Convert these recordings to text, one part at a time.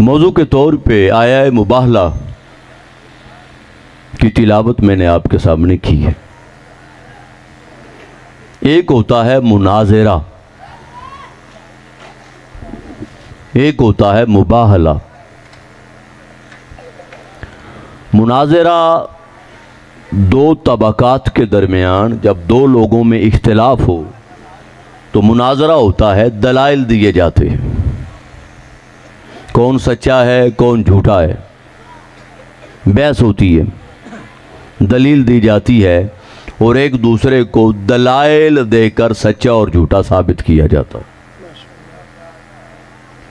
मौजू के तौर पे आया मुबाहला की तिलावत मैंने आपके सामने की है। एक होता है मुनाज़रा, एक होता है मुबाहला। मुनाज़रा दो तबकात के दरमियान जब दो लोगों में इख्तिलाफ हो तो मुनाज़रा होता है, दलाइल दिए जाते हैं, कौन सच्चा है कौन झूठा है, बहस होती है, दलील दी जाती है और एक दूसरे को दलाइल देकर सच्चा और झूठा साबित किया जाता है।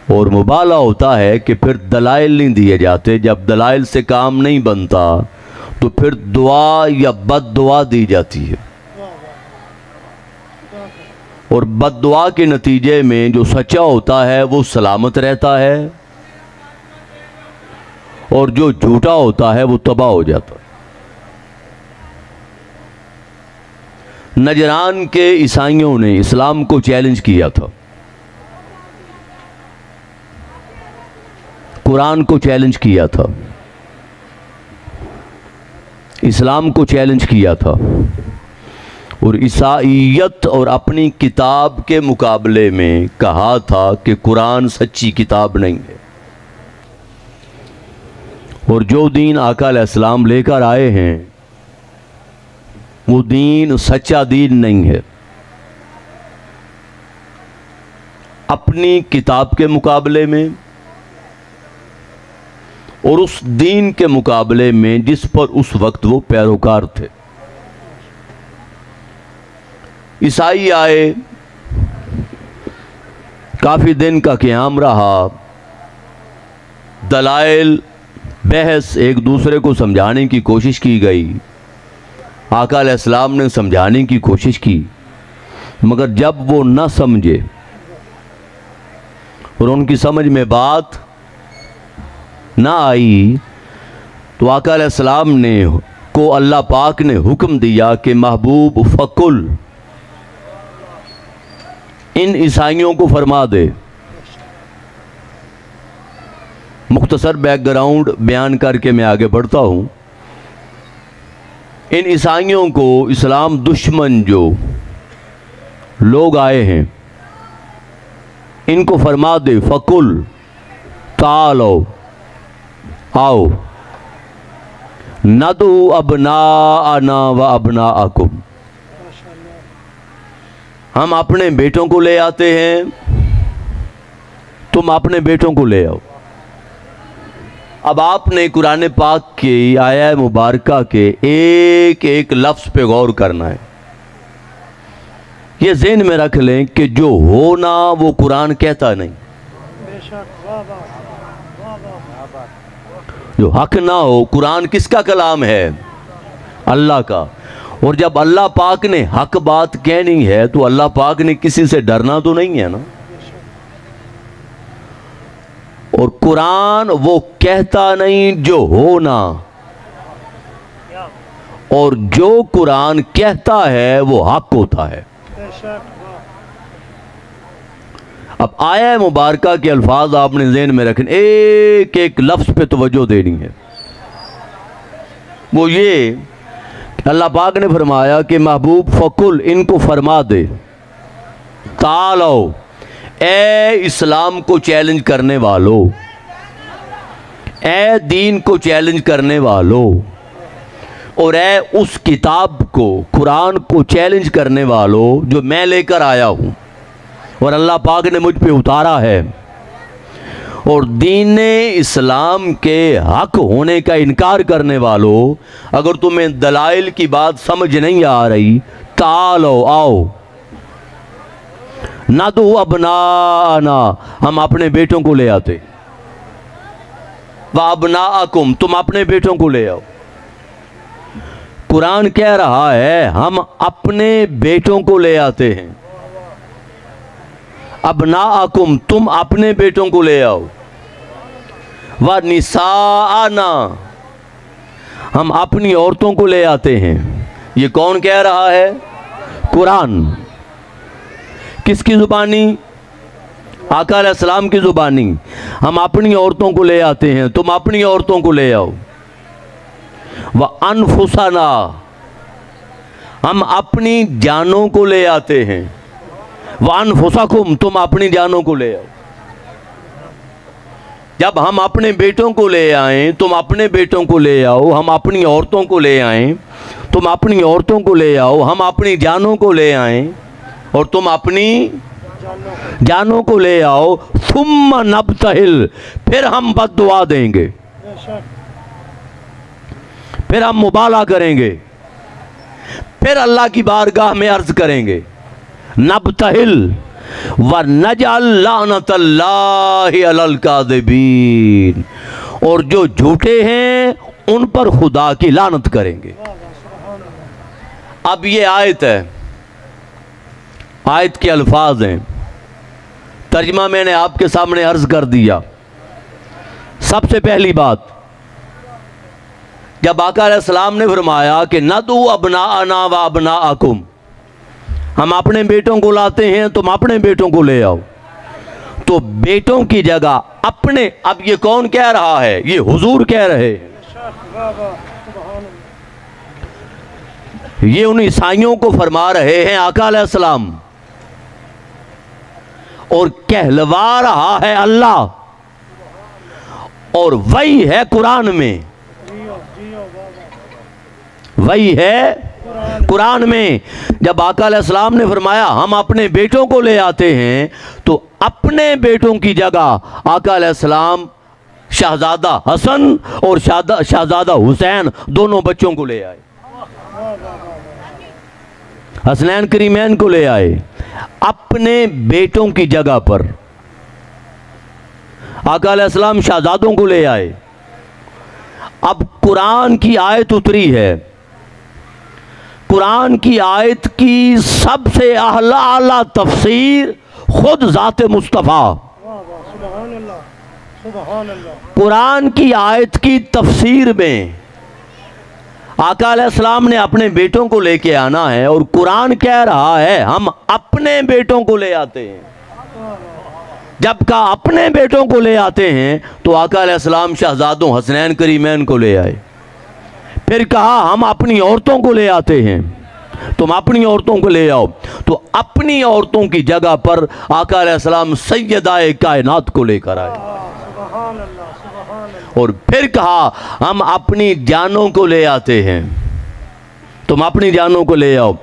और मुबाला होता है कि फिर दलाइल नहीं दिए जाते, जब दलाइल से काम नहीं बनता तो फिर दुआ या बद्दुआ दी जाती है और बद्दुआ के नतीजे में जो सच्चा होता है वो सलामत रहता है और जो झूठा होता है वो तबाह हो जाता है। नजरान के ईसाइयों ने इस्लाम को चैलेंज किया था, कुरान को चैलेंज किया था, इस्लाम को चैलेंज किया था और ईसाईयत और अपनी किताब के मुकाबले में कहा था कि कुरान सच्ची किताब नहीं है और जो दीन आका अलैहिस्सलाम लेकर आए हैं वो दीन सच्चा दीन नहीं है। अपनी किताब के मुकाबले में और उस दीन के मुकाबले में जिस पर उस वक्त वो पैरोकार थे। ईसाई आए, काफी दिन का क़याम रहा, दलाइल बहस एक दूसरे को समझाने की कोशिश की गई, आका अलैहिस्सलाम ने समझाने की कोशिश की, मगर जब वो न समझे और उनकी समझ में बात ना आई तो आका अलैहिस्सलाम ने को अल्लाह पाक ने हुक्म दिया कि महबूब फकुल इन ईसाइयों को फरमा दे। मुख्तसर बैकग्राउंड बयान करके मैं आगे बढ़ता हूं। इन ईसाइयों को इस्लाम दुश्मन जो लोग आए हैं इनको फरमा दे, फकुल तालो आओ नदू अबनाअना व अबनाअकुम, हम अपने बेटों को ले आते हैं, तुम अपने बेटों को ले आओ। अब आपने कुरान पाक की आया मुबारका के एक एक लफ्ज़ पे गौर करना है। ये ज़हन में रख लें कि जो होना वो कुरान कहता नहीं, जो हक ना हो। कुरान किसका कलाम है? अल्लाह का। और जब अल्लाह पाक ने हक बात कहनी है तो अल्लाह पाक ने किसी से डरना तो नहीं है ना। और कुरान वो कहता नहीं जो होना, और जो कुरान कहता है वो हक होता है। अब आया मुबारका के अल्फाज आपने ज़हन में रखने, एक एक लफ्ज़ पे तवज्जो देनी है। वो ये अल्लाह पाक ने फरमाया कि महबूब फकुल इनको फरमा दे, तालो ए इस्लाम को चैलेंज करने वालों, ए दीन को चैलेंज करने वालों, और ए उस किताब को कुरान को चैलेंज करने वालों जो मैं लेकर आया हूँ और अल्लाह पाक ने मुझ पे उतारा है। और दीन इस्लाम के हक होने का इनकार करने वालों, अगर तुम्हें दलाइल की बात समझ नहीं आ रही, तालो आओ नदू अबनाना, हम अपने बेटों को ले आते, व अबनाअकुम, तुम अपने बेटों को ले आओ। कुरान कह रहा है हम अपने बेटों को ले आते हैं, अबनाअकुम तुम अपने बेटों को ले आओ, व निसाअना हम अपनी औरतों को ले आते हैं। ये कौन कह रहा है? कुरान। किसकी जुबानी? आका अलैहिस्सलाम की ज़ुबानी, हम अपनी औरतों को ले आते हैं, तुम अपनी औरतों को ले आओ। व अनफुसना, हम अपनी जानों को ले आते हैं। व अनफुसकुम, तुम अपनी जानों को ले आओ। जब हम अपने बेटों को ले आएं, तुम अपने बेटों को ले आओ। हम अपनी औरतों को ले आएं, तुम अपनी औरतों को ले आओ। हम अपनी जानों को ले आएं और तुम अपनी जानों को ले आओ। सुम्मा नबतहिल, फिर हम बद्दुआ देंगे, फिर हम मुबाला करेंगे, फिर अल्लाह की बारगाह में अर्ज करेंगे। नबतहिल व नजअल लानतल्लाहि अलल काज़िबीन, और जो झूठे हैं उन पर खुदा की लानत करेंगे। अब ये आयत है, आयत के अल्फाज हैं, तर्जमा मैंने आपके सामने अर्ज कर दिया। सबसे पहली बात, जब आका अलैहिस्सलाम ने फरमाया कि नदू अबनाअना व अबनाअकुम, हम अपने बेटों को लाते हैं, तुम अपने बेटों को ले आओ, तो बेटों की जगह अपने, अब ये कौन कह रहा है? ये हुजूर कह रहे हैं। ये उन ईसाइयों को फरमा रहे हैं आका अलैहिस्सलाम, और कहलवा रहा है अल्लाह, और वही है कुरान में, वही है कुरान में। जब आका अलैहिस्सलाम ने फरमाया हम अपने बेटों को ले आते हैं, तो अपने बेटों की जगह आका अलैहिस्सलाम शहजादा हसन और शहजादा हुसैन दोनों बच्चों को ले आए, हसनैन करीमैन को ले आए अपने बेटों की जगह पर। आका अलैहिस्सलाम शहजादों को ले आए। अब कुरान की आयत उतरी है, कुरान की आयत की सबसे आला तफसीर खुद ज़ात मुस्तफ़ा। कुरान की आयत की तफसीर में आका अलैहिस्सलाम ने अपने बेटों को लेके आना है, और कुरान कह रहा है हम अपने बेटों को ले आते हैं। जब कहा अपने बेटों को ले आते हैं, तो आका अलैहिस्सलाम शहजादों हसनैन करीमैन को ले आए। फिर कहा हम अपनी औरतों को ले आते हैं, तुम अपनी औरतों को ले आओ, तो अपनी औरतों की जगह पर आका अलैहिस्सलाम सैयदाए कायनात को लेकर आए। और फिर कहा हम अपनी जानों को ले आते हैं, तुम अपनी जानों को ले आओ,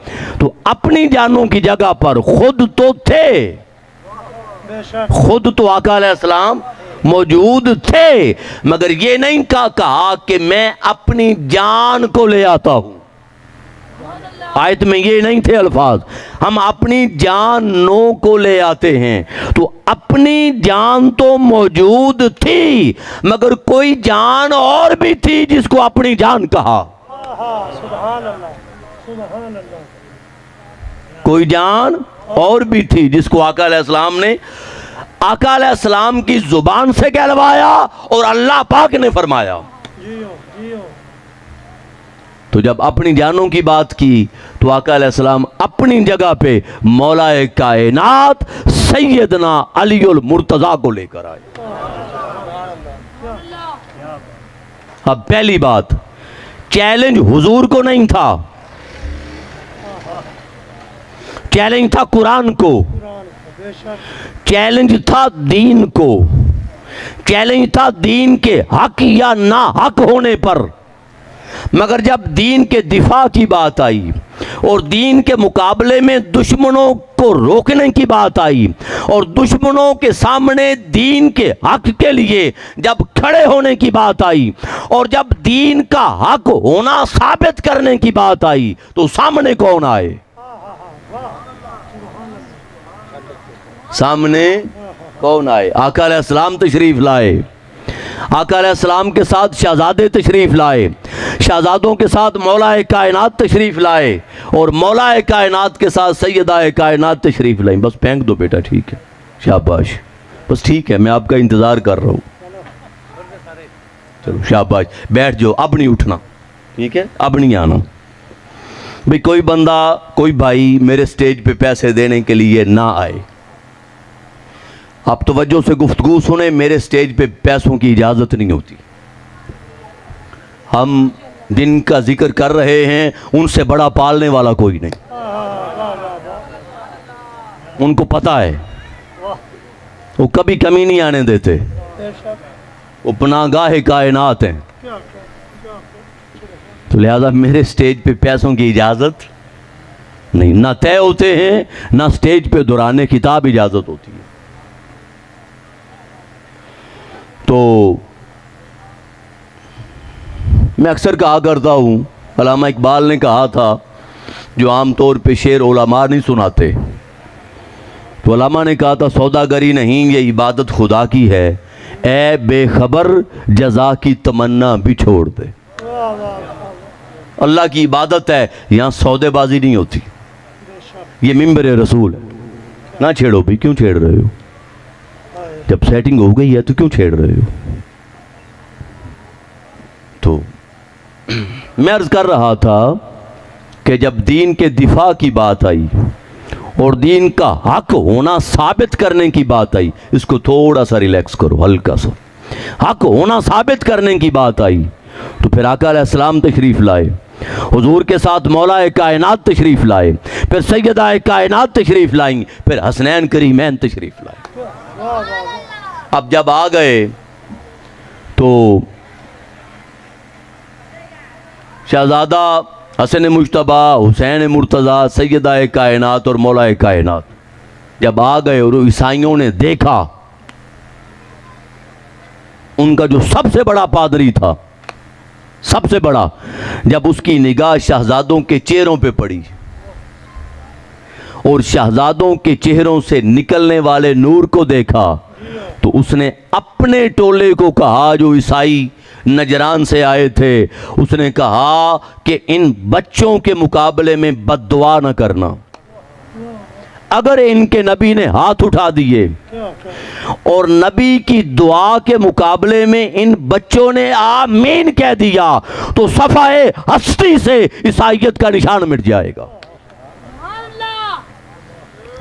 तो अपनी जानों की जगह पर खुद तो थे, खुद तो आका अलैहिस्सलाम मौजूद थे, मगर ये नहीं कहा कि मैं अपनी जान को ले आता हूं। आयत में ये नहीं थे अल्फाज, हम अपनी जानों को ले आते हैं। तो अपनी जान तो मौजूद थी, मगर कोई जान और भी थी जिसको अपनी जान कहा। कोई जान और भी थी जिसको आका अलैहिस्सलाम ने आका अलैहिस्सलाम की जुबान से कहलवाया और अल्लाह पाक ने फरमाया। तो जब अपनी जानों की बात की, तो आका अलैहिस्सलाम अपनी जगह पे मौलाए कायनात सैयदना अलीउल मुर्तजा को लेकर आए। अब पहली बात, चैलेंज हुजूर को नहीं था, चैलेंज था कुरान को, चैलेंज था दीन को, चैलेंज था दीन के हक या ना हक होने पर। मगर जब दीन के दिफा की बात आई और दीन के मुकाबले में दुश्मनों को रोकने की बात आई, और दुश्मनों के सामने दीन के हक के लिए जब खड़े होने की बात आई, और जब दीन का हक होना साबित करने की बात आई, तो सामने कौन आए? सामने कौन आए? आका अलैहिस्सलाम तशरीफ लाए। आका अलैहिस्सलाम के साथ शहजादे तशरीफ लाए, शहजादों के साथ मौलाए कायनात तशरीफ लाए, और मौलाए कायनात के साथ सैयदाए कायनात तशरीफ लाई। बस फेंक दो बेटा, ठीक है, शाबाश, बस ठीक है, मैं आपका इंतज़ार कर रहा हूँ। चलो शाबाश, बैठ जाओ, अब नहीं उठना, ठीक है, अब नहीं आना। भाई कोई बंदा, कोई भाई मेरे स्टेज पे पैसे देने के लिए ना आए। आप तवज्जो से गुफ्तगू सुने, मेरे स्टेज पे पैसों की इजाज़त नहीं होती। हम दिन का जिक्र कर रहे हैं, उनसे बड़ा पालने वाला कोई नहीं। उनको पता है, वो कभी कमी नहीं आने देते, वो पनागाह कायनात हैं। तो लिहाजा मेरे स्टेज पे पैसों की इजाज़त नहीं, ना तय होते हैं, ना स्टेज पे दुराने किताब इजाज़त होती है। तो मैं अक्सर कहा करता हूँ, अल्लामा इकबाल ने कहा था, जो आम तौर पे शेर उलमा नहीं सुनाते, तो अल्लामा ने कहा था, सौदागरी नहीं ये इबादत खुदा की है, ए बेखबर जज़ा की तमन्ना भी छोड़ दे। अल्लाह की इबादत है, यहाँ सौदेबाजी नहीं होती। ये मिंबर रसूल है, ना छेड़ो भी। क्यों छेड़ रहे हो? जब सेटिंग हो गई है तो क्यों छेड़ रहे हो? तो मैं अर्ज कर रहा था कि जब दीन के दिफा की बात आई और दीन का हक होना साबित करने की बात आई, इसको थोड़ा सा रिलैक्स करो, हल्का सा। हक होना साबित करने की बात आई तो फिर आका अलैहिस्सलाम तशरीफ लाए, हुजूर के साथ मौलाए कायनात तशरीफ लाए, फिर सैयदाए कायनात तशरीफ लाई, फिर हसनैन करीमैन तशरीफ लाए। अब जब आ गए तो शहजादा हसन मुश्तबा, हुसैन मुर्तज़ा, सैयदाए कायनात और मौलाए कायनात जब आ गए और ईसाइयों ने देखा, उनका जो सबसे बड़ा पादरी था, सबसे बड़ा, जब उसकी निगाह शहजादों के चेहरों पे पड़ी और शहजादों के चेहरों से निकलने वाले नूर को देखा, तो उसने अपने टोले को कहा, जो ईसाई नजरान से आए थे, उसने कहा कि इन बच्चों के मुकाबले में बद्दुआ न करना। अगर इनके नबी ने हाथ उठा दिए और नबी की दुआ के मुकाबले में इन बच्चों ने आमीन कह दिया, तो सफाए हस्ती से ईसाइयत का निशान मिट जाएगा।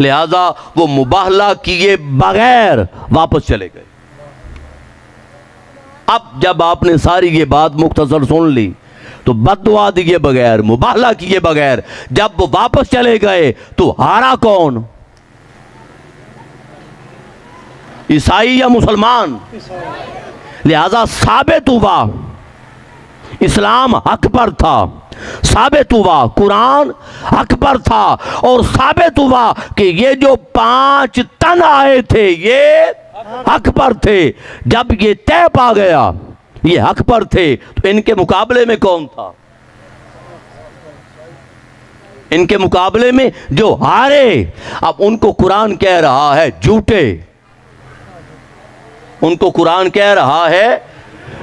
लिहाजा वो मुबाहला किए बगैर वापस चले गए। अब जब आपने सारी ये बात मुख्तसर सुन ली, तो बद्दुआ दिए बगैर, मुबाहला किए बगैर जब वो वापस चले गए, तो हारा कौन? ईसाई या मुसलमान? लिहाजा साबित हुआ इस्लाम हक पर था, साबित हुआ कुरान हक पर था, और साबित हुआ कि ये जो 5 तन आए थे ये हक पर थे। जब ये तय पा गया ये हक पर थे, तो इनके मुकाबले में कौन था? इनके मुकाबले में जो हारे, अब उनको कुरान कह रहा है झूठे, उनको कुरान कह रहा है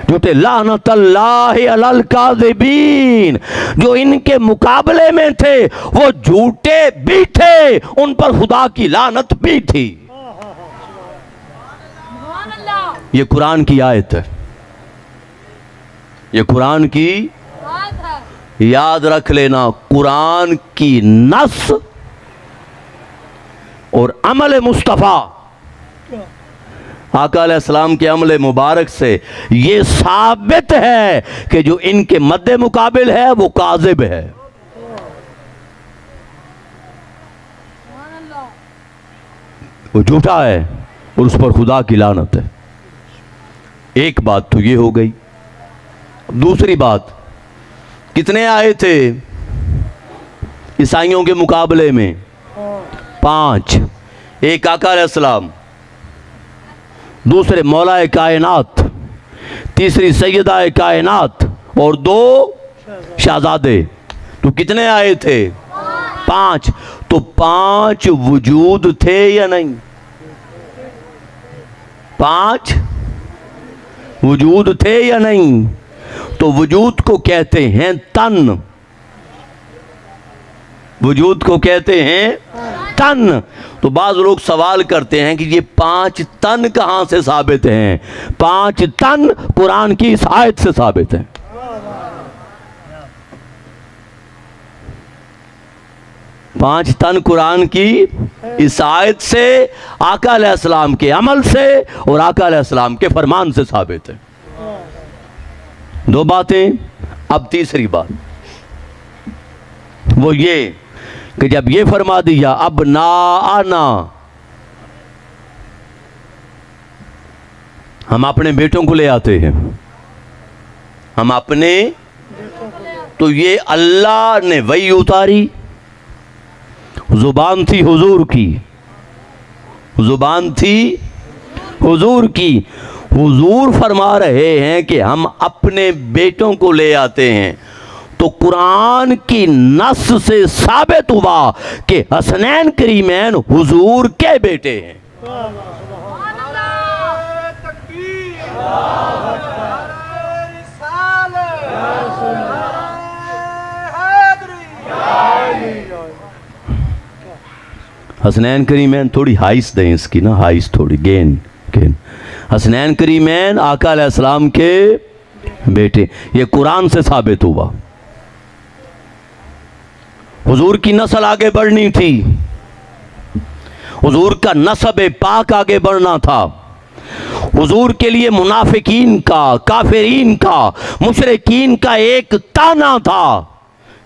झूठे। लानतल्लाहि अलल काज़िबीन, जो इनके मुकाबले में थे वो झूठे भी थे, उन पर खुदा की लानत भी थी। ये कुरान की आयत है, ये कुरान की याद रख लेना। कुरान की नस और अमल मुस्तफ़ा, आका अलैहिस्सलाम के अमल मुबारक से ये साबित है कि जो इनके मद्दे मुकाबिल है वो काज़िब है। वो झूठा है और उस पर खुदा की लानत है। एक बात तो ये हो गई। दूसरी बात, कितने आए थे ईसाइयों के मुकाबले में? 5। एक आका अलैहिस्सलाम, दूसरे मौलाए कायनात, तीसरी सैयदाए कायनात और 2 शहजादे। तो कितने आए थे? 5। तो 5 वजूद थे या नहीं? 5 वजूद थे या नहीं? तो वजूद को कहते हैं तन, वजूद को कहते हैं तन। तो बाज़ लोग सवाल करते हैं कि ये 5 तन कहां से साबित हैं? 5 तन कुरान की इस आयत से साबित है। 5 तन कुरान की इस आयत से, आका अलैहिस्सलाम के अमल से और आका अलैहिस्सलाम के फरमान से साबित है। 2 बातें। अब तीसरी बात वो ये कि जब ये फरमा दिया अब ना आना, हम अपने बेटों को ले आते हैं, हम अपने, तो ये अल्लाह ने वही उतारी, जुबान थी हुजूर की, जुबान थी हुजूर की। हुजूर फरमा रहे हैं कि हम अपने बेटों को ले आते हैं, तो कुरान की नस से साबित हुआ कि हसनैन करीमैन हुजूर के बेटे हैं। हसनैन करीमैन, थोड़ी हाइस दें इसकी ना, हाइस थोड़ी गेन गेन। हसनैन करीमैन आका अलैहिस्सलाम के बेटे, ये कुरान से साबित हुआ। हुजूर की नस्ल आगे बढ़नी थी, हुजूर का नसब पाक आगे बढ़ना था। हुजूर के लिए मुनाफिकीन का, काफिरीन का, मुशरिकीन का एक ताना था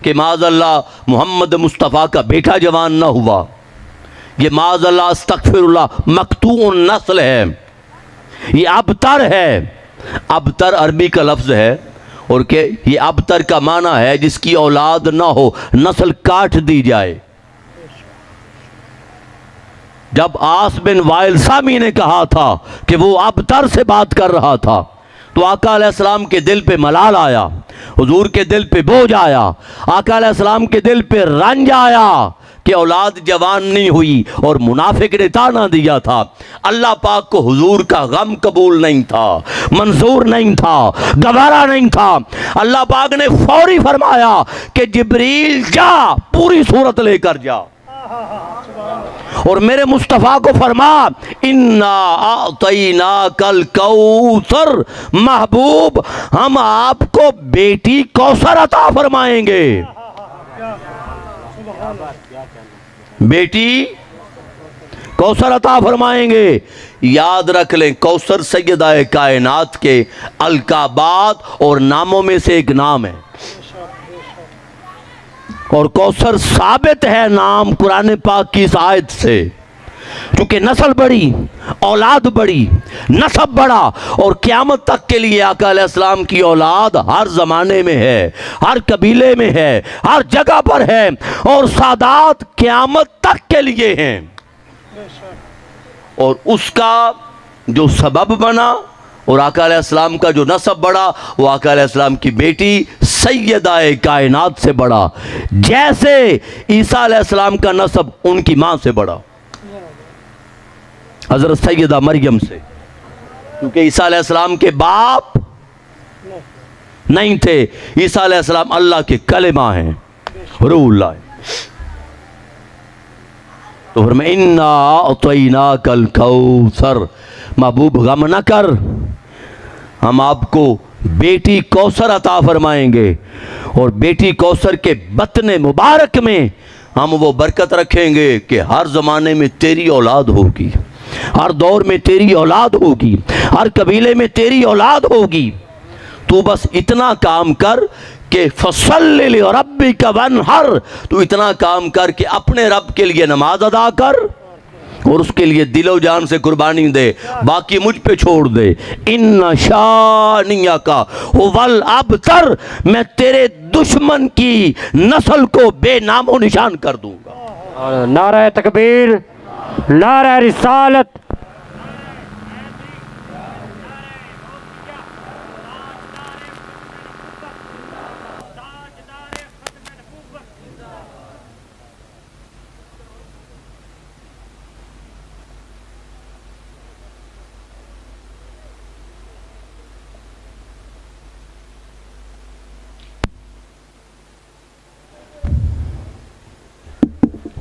कि माज़अल्लाह मोहम्मद मुस्तफ़ा का बेटा जवान ना हुआ, ये माज़अल्लाह अस्तग़फिरुल्लाह मक़तूउन नस्ल है, ये अबतर है। अबतर अरबी का लफ्ज़ है और के ये अबतर का माना है जिसकी औलाद ना हो, नस्ल काट दी जाए। जब आस बिन वाइल सामी ने कहा था कि वो अबतर से बात कर रहा था, तो आका अलैहिस्सलाम के दिल पे मलाल आया, हुजूर के दिल पे बोझ आया, आका अलैहिस्सलाम के दिल पे रंज आया कि औलाद जवान नहीं हुई, और मुनाफिक ने ताना दिया था। अल्लाह पाक को हुजूर का गम कबूल नहीं था, मंजूर नहीं था, गवारा नहीं था। अल्लाह पाक ने फौरी फरमाया कि जिब्रील जा, पूरी सूरत लेकर जा, और मेरे मुस्तफ़ा को फरमा इन्ना आतैना कल कौसर, महबूब हम आपको बेटी कौसर अता फरमाएंगे, बेटी कौसर अता फरमाएंगे। याद रख लें, कौसर सैयदाए कायनात के अलकाबात और नामों में से एक नाम है, और कौसर साबित है नाम कुरान पाक की इस आयत से, क्योंकि नस्ल बड़ी, औलाद बड़ी, नसब बड़ा, और क़यामत तक के लिए आका अलैहिस्सलाम की औलाद हर ज़माने में है, हर कबीले में है, हर जगह पर है, और सादात क़यामत तक के लिए हैं। और उसका जो सबब बना और आका अलैहिस्सलाम का जो नसब बढ़ा, वो आका अलैहिस्सलाम की बेटी सैयदाए कायनात से बढ़ा, जैसे ईसा अलैहिस्सलाम का नसब उनकी माँ से बढ़ा, हज़रत सैयदा मरियम से, क्योंकि ईसा अलैहिस्सलाम के बाप नहीं थे, ईसा अलैहिस्सलाम अल्लाह के कलेमा हैं, रूहुल्लाह। तो फिर मैं इन्ना अतैना कल कौसर, महबूब गम न कर, हम आपको बेटी कौसर अता फरमाएंगे, और बेटी कौसर के बतने मुबारक में हम वो बरकत रखेंगे कि हर ज़माने में तेरी औलाद होगी, हर दौर में तेरी औलाद होगी, हर कबीले में तेरी औलाद होगी। तू बस इतना काम कर कि फसल्लि लिरब्बिका वन्हर, तू इतना काम कर कि अपने रब के लिए नमाज अदा कर और उसके लिए दिलो जान से कुर्बानी दे, बाकी मुझ पे छोड़ दे। इन्ना शानियका हुवल अबतर, मैं तेरे दुश्मन की नस्ल को बेनामो निशान कर दूंगा। नारा तकबीर, नारा रिसालत।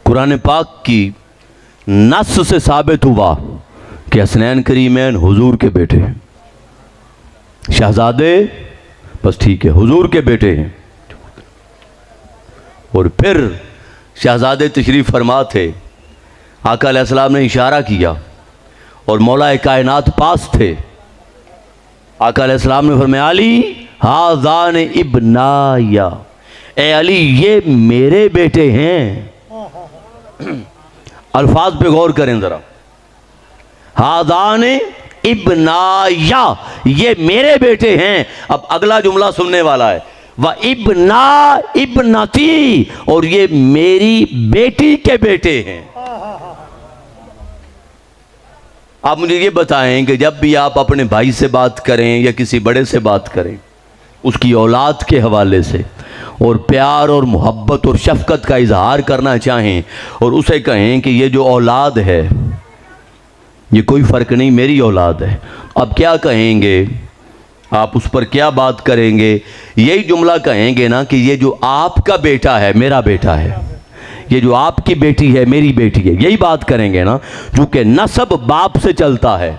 कुरान पाक की नस से साबित हुआ कि हसनैन करीमैन हुजूर के बेटे हैं, शहजादे बस ठीक है, हुजूर के बेटे हैं। और फिर शहजादे तशरीफ़ फरमा थे, आका अलैहिस्सलाम ने इशारा किया और मौला कायनात पास थे। आका अलैहिस्सलाम ने फरमाया अली हाज़ान इब्नाया, ए अली ये मेरे बेटे हैं। अल्फाज पे गौर करें ज़रा, हाज़ान इब्नाया, ये मेरे बेटे हैं। अब अगला जुमला सुनने वाला है, व इब्ना इब्नती, और ये मेरी बेटी के बेटे हैं। आप मुझे ये बताएं कि जब भी आप अपने भाई से बात करें या किसी बड़े से बात करें, उसकी औलाद के हवाले से और प्यार और मोहब्बत और शफ़क़त का इजहार करना चाहें और उसे कहें कि ये जो औलाद है ये कोई फ़र्क नहीं, मेरी औलाद है, अब क्या कहेंगे आप? उस पर क्या बात करेंगे? यही जुमला कहेंगे ना कि ये जो आपका बेटा है मेरा बेटा है, ये जो आपकी बेटी है मेरी बेटी है, यही बात करेंगे ना, क्योंकि नसब बाप से चलता है,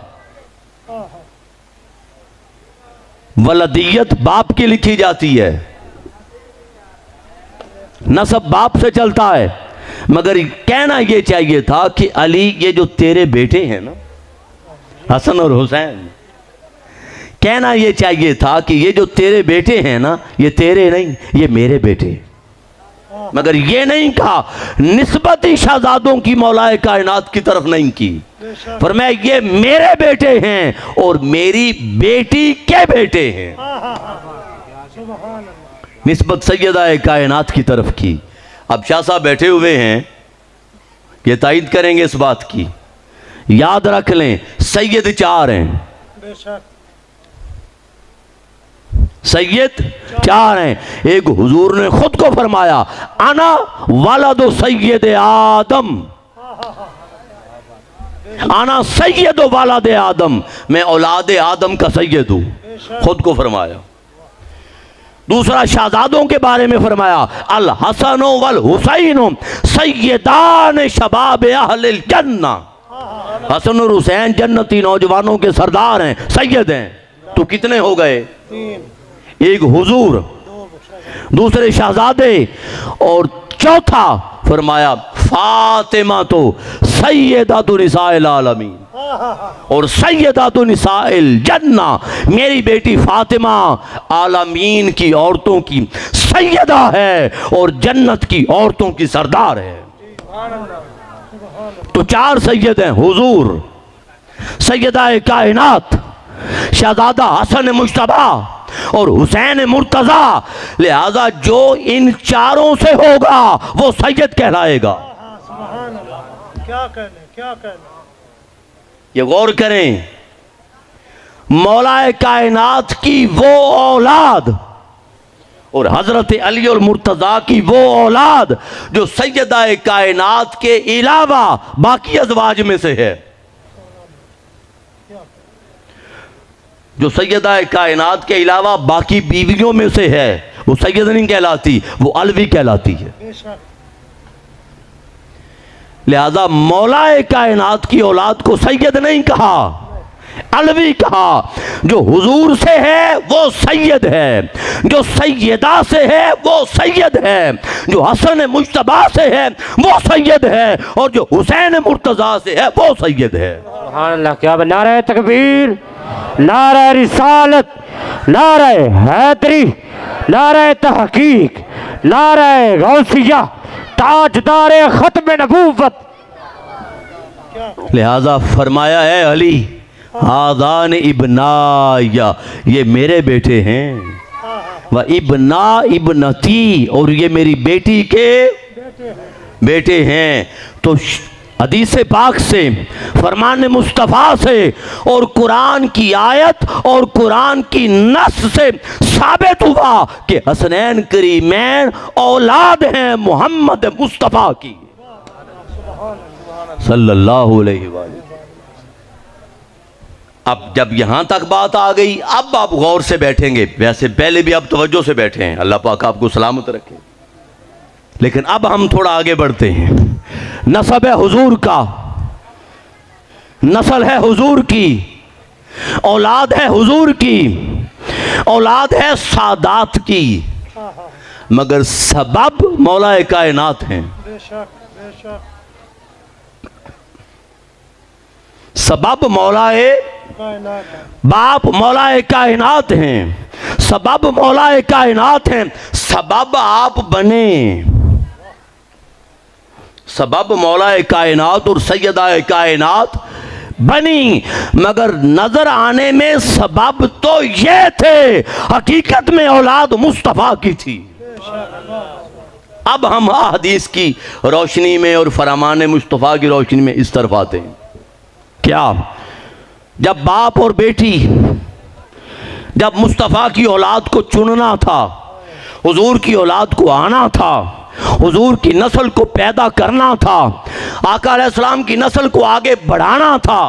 वलदियत बाप की लिखी जाती है, नसब बाप से चलता है। मगर कहना यह चाहिए था कि अली ये जो तेरे बेटे हैं ना, हसन और हुसैन, कहना यह चाहिए था कि ये जो तेरे बेटे हैं ना, ये तेरे नहीं, ये मेरे बेटे। मगर ये नहीं कहा, निस्बत ही शहजादों की मौलाए कायनात की तरफ नहीं की, फरमाया ये मेरे बेटे हैं और मेरी बेटी के बेटे हैं। निस्बत सैयदा कायनात की तरफ की। अब शाह साहब बैठे हुए हैं, ये तायद करेंगे इस बात की, याद रख लें सैयद चार हैं, सैयद चार हैं। एक हुजूर ने खुद को फरमाया अना वलदो सैयद आदम, अना सैयद वलद आदम, मैं औलाद आदम का सैयद हूं, खुद को फरमाया। दूसरा शहजादों के बारे में फरमाया अल हसन वल हुसैन सैयदान शबाब अहलिल जन्ना, हसन और हुसैन जन्नती नौजवानों के सरदार हैं, सैयद हैं। तो कितने हो गए? एक हुजूर, दूसरे शहजादे, और चौथा फरमाया फातिमा तो सैयदातु निसाइल आलमीन और सैयदातु निसाइल जन्ना, मेरी बेटी फातिमा आलमीन की औरतों की सैयदा है और जन्नत की औरतों की सरदार है। तो चार सैयद हैं, हुजूर, सैयदा कायनात, शहजादा हसन मुश्तबा और हुसैन मुर्तजा। लिहाजा जो इन चारों से होगा वो सैयद कहलाएगा। क्या कहने, क्या कहने। ये गौर करें, मौलाए कायनात की वो औलाद और हजरत अली और मुर्तजा की वो औलाद जो सैयदा कायनात के अलावा बाकी अज़वाज में से है, जो सैयदा कायनात के अलावा बाकी बीवियों में से है, वो सैयद नहीं कहलाती, वो अलवी कहलाती है। लिहाजा मौलाए कायनात की औलाद को सैयद नहीं कहा, अलवी कहा। जो हुजूर से है वो सैयद है, जो सैयदा से है वो सैयद है, जो हसन मुश्तबा से है वो सैयद है, और जो हुसैन मुर्तजा से है वो सैयद है। सुभान अल्लाह। क्या नारे तकबीर, नारे रिसालत, नारे हैदरी, नारे तहकीक, नारे गौसिया, ताजदारे खत्म नबूवत। लिहाजा फरमाया है अली हादान इब्नाया, ये मेरे बेटे हैं, व इब्ना इब्नती, और ये मेरी बेटी के बेटे हैं। तो हदीस पाक से, फरमान मुस्तफ़ा से और कुरान की आयत और कुरान की नस से साबित हुआ कि हसनैन करीमैन औलाद हैं मोहम्मद मुस्तफ़ा की सल्लल्लाहु अलैहि वसल्लम। अब जब यहां तक बात आ गई, अब आप गौर से बैठेंगे, वैसे पहले भी आप तवज्जो से बैठे हैं, अल्लाह पाक आपको सलामत रखे। लेकिन अब हम थोड़ा आगे बढ़ते हैं। नसब है हुजूर का, नस्ल है हुजूर की, औलाद है हुजूर की, औलाद है सादात की, मगर सबब मौलाए कायनात हैं। बेशक बेशक सबब मौलाए कायनात है। बाप मौलाए कायनात हैं, सबब मौलाए कायनात हैं, सबब आप बने। सबब मौलाए कायनात और सैयदाए कायनात बनी, मगर नजर आने में सबब तो ये थे, हकीकत में औलाद मुस्तफ़ा की थी। अब हम हदीस की रोशनी में और फरमान मुस्तफ़ा की रोशनी में इस तरफ आते हैं। क्या जब बाप और बेटी, जब मुस्तफ़ा की औलाद को चुनना था, हुजूर की औलाद को आना था, हुजूर की नस्ल को पैदा करना था, आका अलैहिस्सलाम की नस्ल को आगे बढ़ाना था,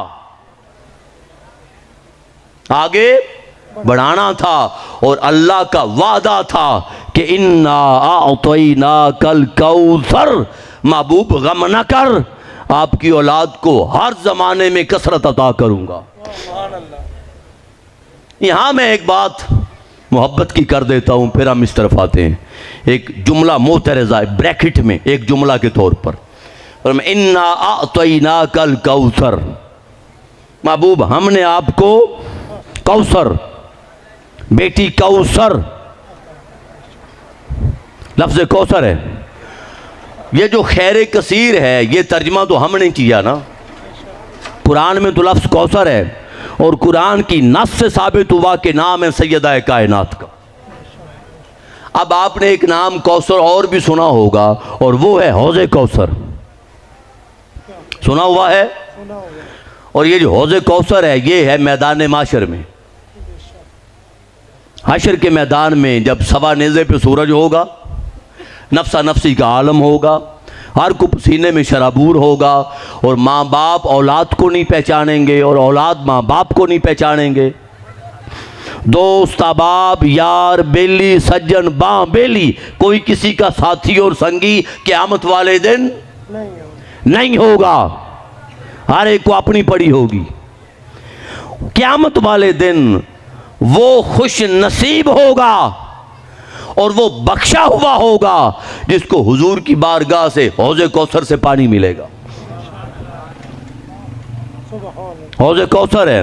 आगे बढ़ाना था, और अल्लाह का वादा था कि इन्ना आतैना कल कौसर, महबूब गम न कर, आपकी औलाद को हर जमाने में कसरत अता करूंगा। यहां मैं एक बात मोहब्बत की कर देता हूं, फिर हम इस तरफ आते हैं। एक जुमला मोतरज़ा ब्रैकेट में एक जुमला के तौर पर, और मैं इन्ना आतैना कल कौसर, महबूब हमने आपको कौसर, बेटी कौसर, लफ्ज़ कौसर है, ये जो खैर कसीर है, ये तर्जमा तो हमने किया ना। कुरान में तो लफ्ज़ कौसर है, और कुरान की नस से साबित हुआ कि नाम है सैयदा कायनात का। अब आपने एक नाम कौसर और भी सुना होगा, और वो है हौज़े कौसर, सुना हुआ है। और ये जो हौज़े कौसर है, ये है मैदान माशर में, हशर के मैदान में, जब सवा नेज़े पे सूरज होगा, नफ्सा नफ्सी का आलम होगा, हर को सीने में शराबूर होगा, और माँ बाप औलाद को नहीं पहचानेंगे, और औलाद माँ बाप को नहीं पहचानेंगे। दोस्त अहबाब यार बेली सज्जन बाँ बेली, कोई किसी का साथी और संगी क़यामत वाले दिन नहीं होगा, हर एक को अपनी पड़ी होगी। क़यामत वाले दिन वो खुश नसीब होगा और वो बख्शा हुआ होगा जिसको हुजूर की बारगाह से हौज़े कौसर से पानी मिलेगा। हौज़े कौसर है,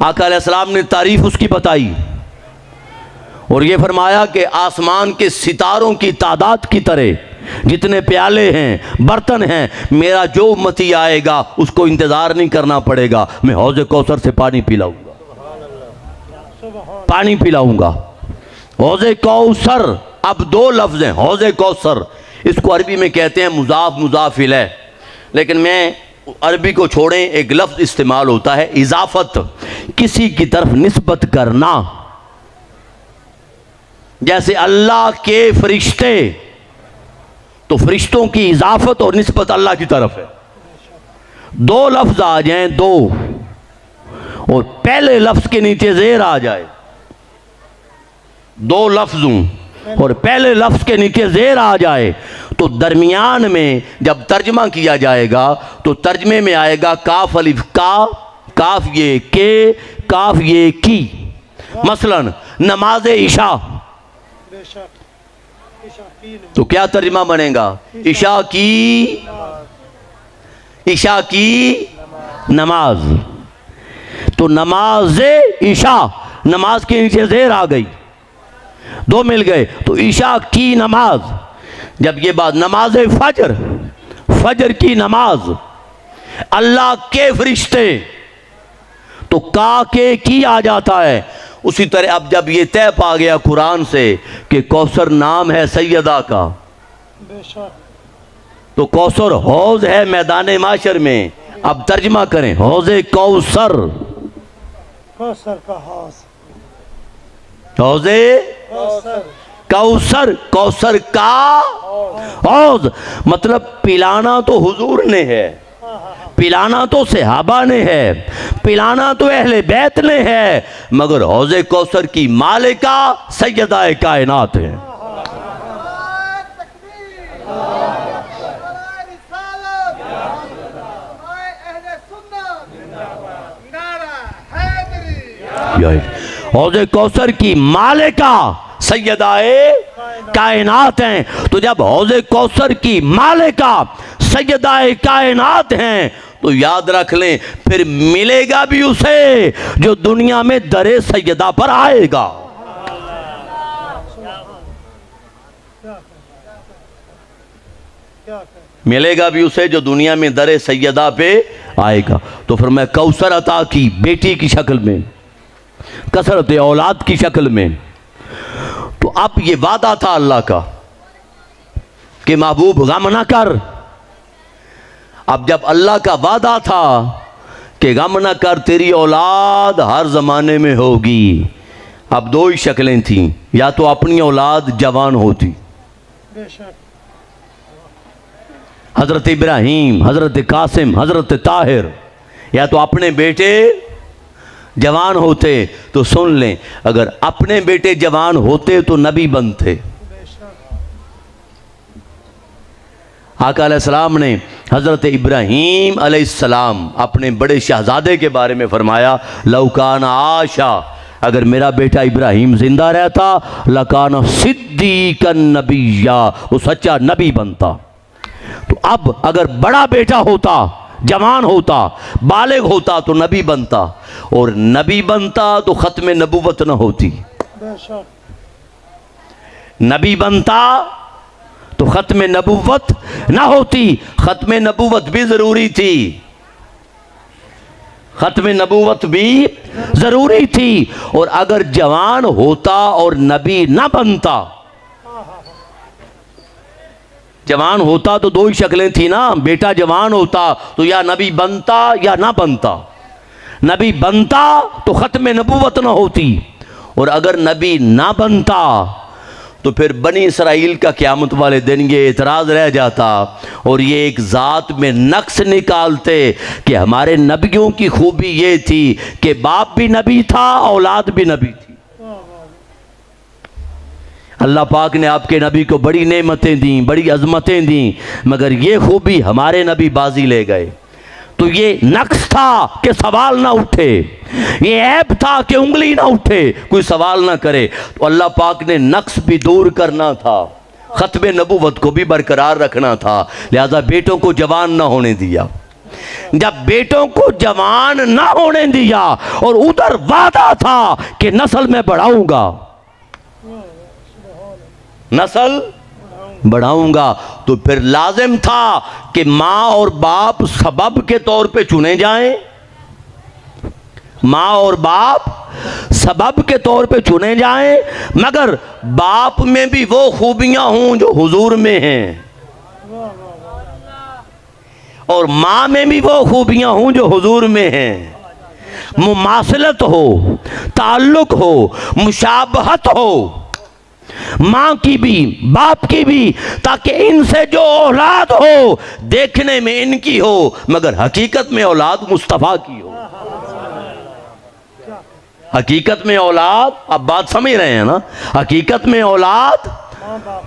आका अलैहिस्सलाम ने तारीफ उसकी बताई, और ये फरमाया कि आसमान के सितारों की तादाद की तरह जितने प्याले हैं, बर्तन हैं, मेरा जो उम्मती आएगा उसको इंतज़ार नहीं करना पड़ेगा, मैं हौज़े कौसर से पानी पिलाऊंगा, पानी पिलाऊंगा। हौज़े कौसर, अब दो लफ्ज़ हैं, हौज़े कौसर, इसको अरबी में कहते हैं मुज़ाफ मुज़ाफ इलैह, लेकिन मैं अरबी को छोड़ें, एक लफ्ज़ इस्तेमाल होता है इजाफत, किसी की तरफ निस्बत करना। जैसे अल्लाह के फरिश्ते, तो फरिश्तों की इजाफत और निस्बत अल्लाह की तरफ है। दो लफ्ज़ आ जाएं, दो, और पहले लफ्ज़ के नीचे ज़ेर आ जाए, दो लफ्ज़ों और पहले लफ्ज़ के नीचे ज़ेर आ जाए, तो दरमियान में जब तर्जमा किया जाएगा तो तर्जमे में आएगा काफ अलिफ का, काफ ये के, काफ ये की। मसलन नमाज इशा, तो क्या तर्जमा बनेगा? इशा की नमाज। तो नमाज इशा, नमाज के नीचे ज़ेर आ गई, दो मिल गए, तो इशा की नमाज। जब ये बात नमाज फजर, फजर की नमाज, अल्लाह के फरिश्ते, तो का के की आ जाता है। उसी तरह अब जब ये तय पा गया कुरान से कि कौसर नाम है सैयदा का, तो कौसर हौज है मैदान माशर में। अब तर्जमा करें, हौज़े कौसर, कौसर का हौज, हौज़े कौसर, कौसर का हौज, मतलब पिलाना तो हुजूर ने है, पिलाना तो सहाबा ने है, पिलाना तो अहले बैत ने है, मगर हौज़े कौसर की मालिका सैयदा कायनात है। हौज़े कौसर की मालिका सैयदा कायनात हैं। तो जब हौज़े कौसर की मालिका सैयदाए कायनात हैं तो याद रख लें फिर मिलेगा भी उसे जो दुनिया में दरे सैयदा पर आएगा। क्या मिलेगा भी उसे जो दुनिया में दरे सैयदा पे आएगा। तो फिर मैं कौसर अता की बेटी की शक्ल में, कसरत औलाद की शक्ल में। तो अब ये वादा था अल्लाह का कि महबूब गम ना कर। अब जब अल्लाह का वादा था कि गम ना कर, तेरी औलाद हर जमाने में होगी। अब दो ही शक्लें थीं, या तो अपनी औलाद जवान होती, बेशक हजरत इब्राहीम, हजरत कासिम, हजरत ताहिर, या तो अपने बेटे जवान होते। तो सुन लें, अगर अपने बेटे जवान होते तो नबी बनते। आका अलैहिस्सलाम ने हजरत इब्राहीम अलैहिस्सलाम अपने बड़े शहजादे के बारे में फरमाया, लौकाना आशा, अगर मेरा बेटा इब्राहीम जिंदा रहता लकाना सिद्दीकन नबिय्या, वो सच्चा नबी बनता। तो अब अगर बड़ा बेटा होता, जवान होता, बालिग होता तो नबी बनता, और नबी बनता तो खत्म नबूवत न होती। बेशक नबी बनता तो खत्म नबूवत ना होती। खत्म नबूवत भी जरूरी थी, खत्म नबूवत भी जरूरी थी। और अगर जवान होता और नबी ना बनता, जवान होता तो दो ही शक्लें थी ना, बेटा जवान होता तो या नबी बनता या ना बनता। नबी बनता तो खत्म नबूवत ना होती, और अगर नबी ना बनता तो फिर बनी इसराइल का क़यामत वाले दिन ये एतराज़ रह जाता और ये एक ज़ात में नक्स निकालते कि हमारे नबियों की खूबी ये थी कि बाप भी नबी था, औलाद भी नबी थी। अल्लाह पाक ने आपके नबी को बड़ी नेमतें दी, बड़ी अजमतें दी, मगर ये खूबी हमारे नबी बाजी ले गए। तो ये नक्स था कि सवाल ना उठे, ये ऐब था कि उंगली ना उठे, कोई सवाल ना करे। तो अल्लाह पाक ने नक्स भी दूर करना था, खत्म नबूवत को भी बरकरार रखना था, लिहाजा बेटों को जवान ना होने दिया। जब बेटों को जवान ना होने दिया और उधर वादा था कि नस्ल में बढ़ाऊंगा, नस्ल बढ़ाऊंगा, तो फिर लाजिम था कि माँ और बाप सबब के तौर पे चुने जाएं। माँ और बाप सबब के तौर पे चुने जाएं, मगर बाप में भी वो खूबियां हों जो हुजूर में हैं, और माँ में भी वो खूबियां हों जो हुजूर में हैं। मुमासलत हो, ताल्लुक हो, मुशाबहत हो, माँ की भी बाप की भी, ताकि इनसे जो औलाद हो देखने में इनकी हो मगर हकीकत में औलाद मुस्तफ़ा की हो। हकीकत में औलाद, अब बात समझ रहे हैं ना, हकीकत में औलाद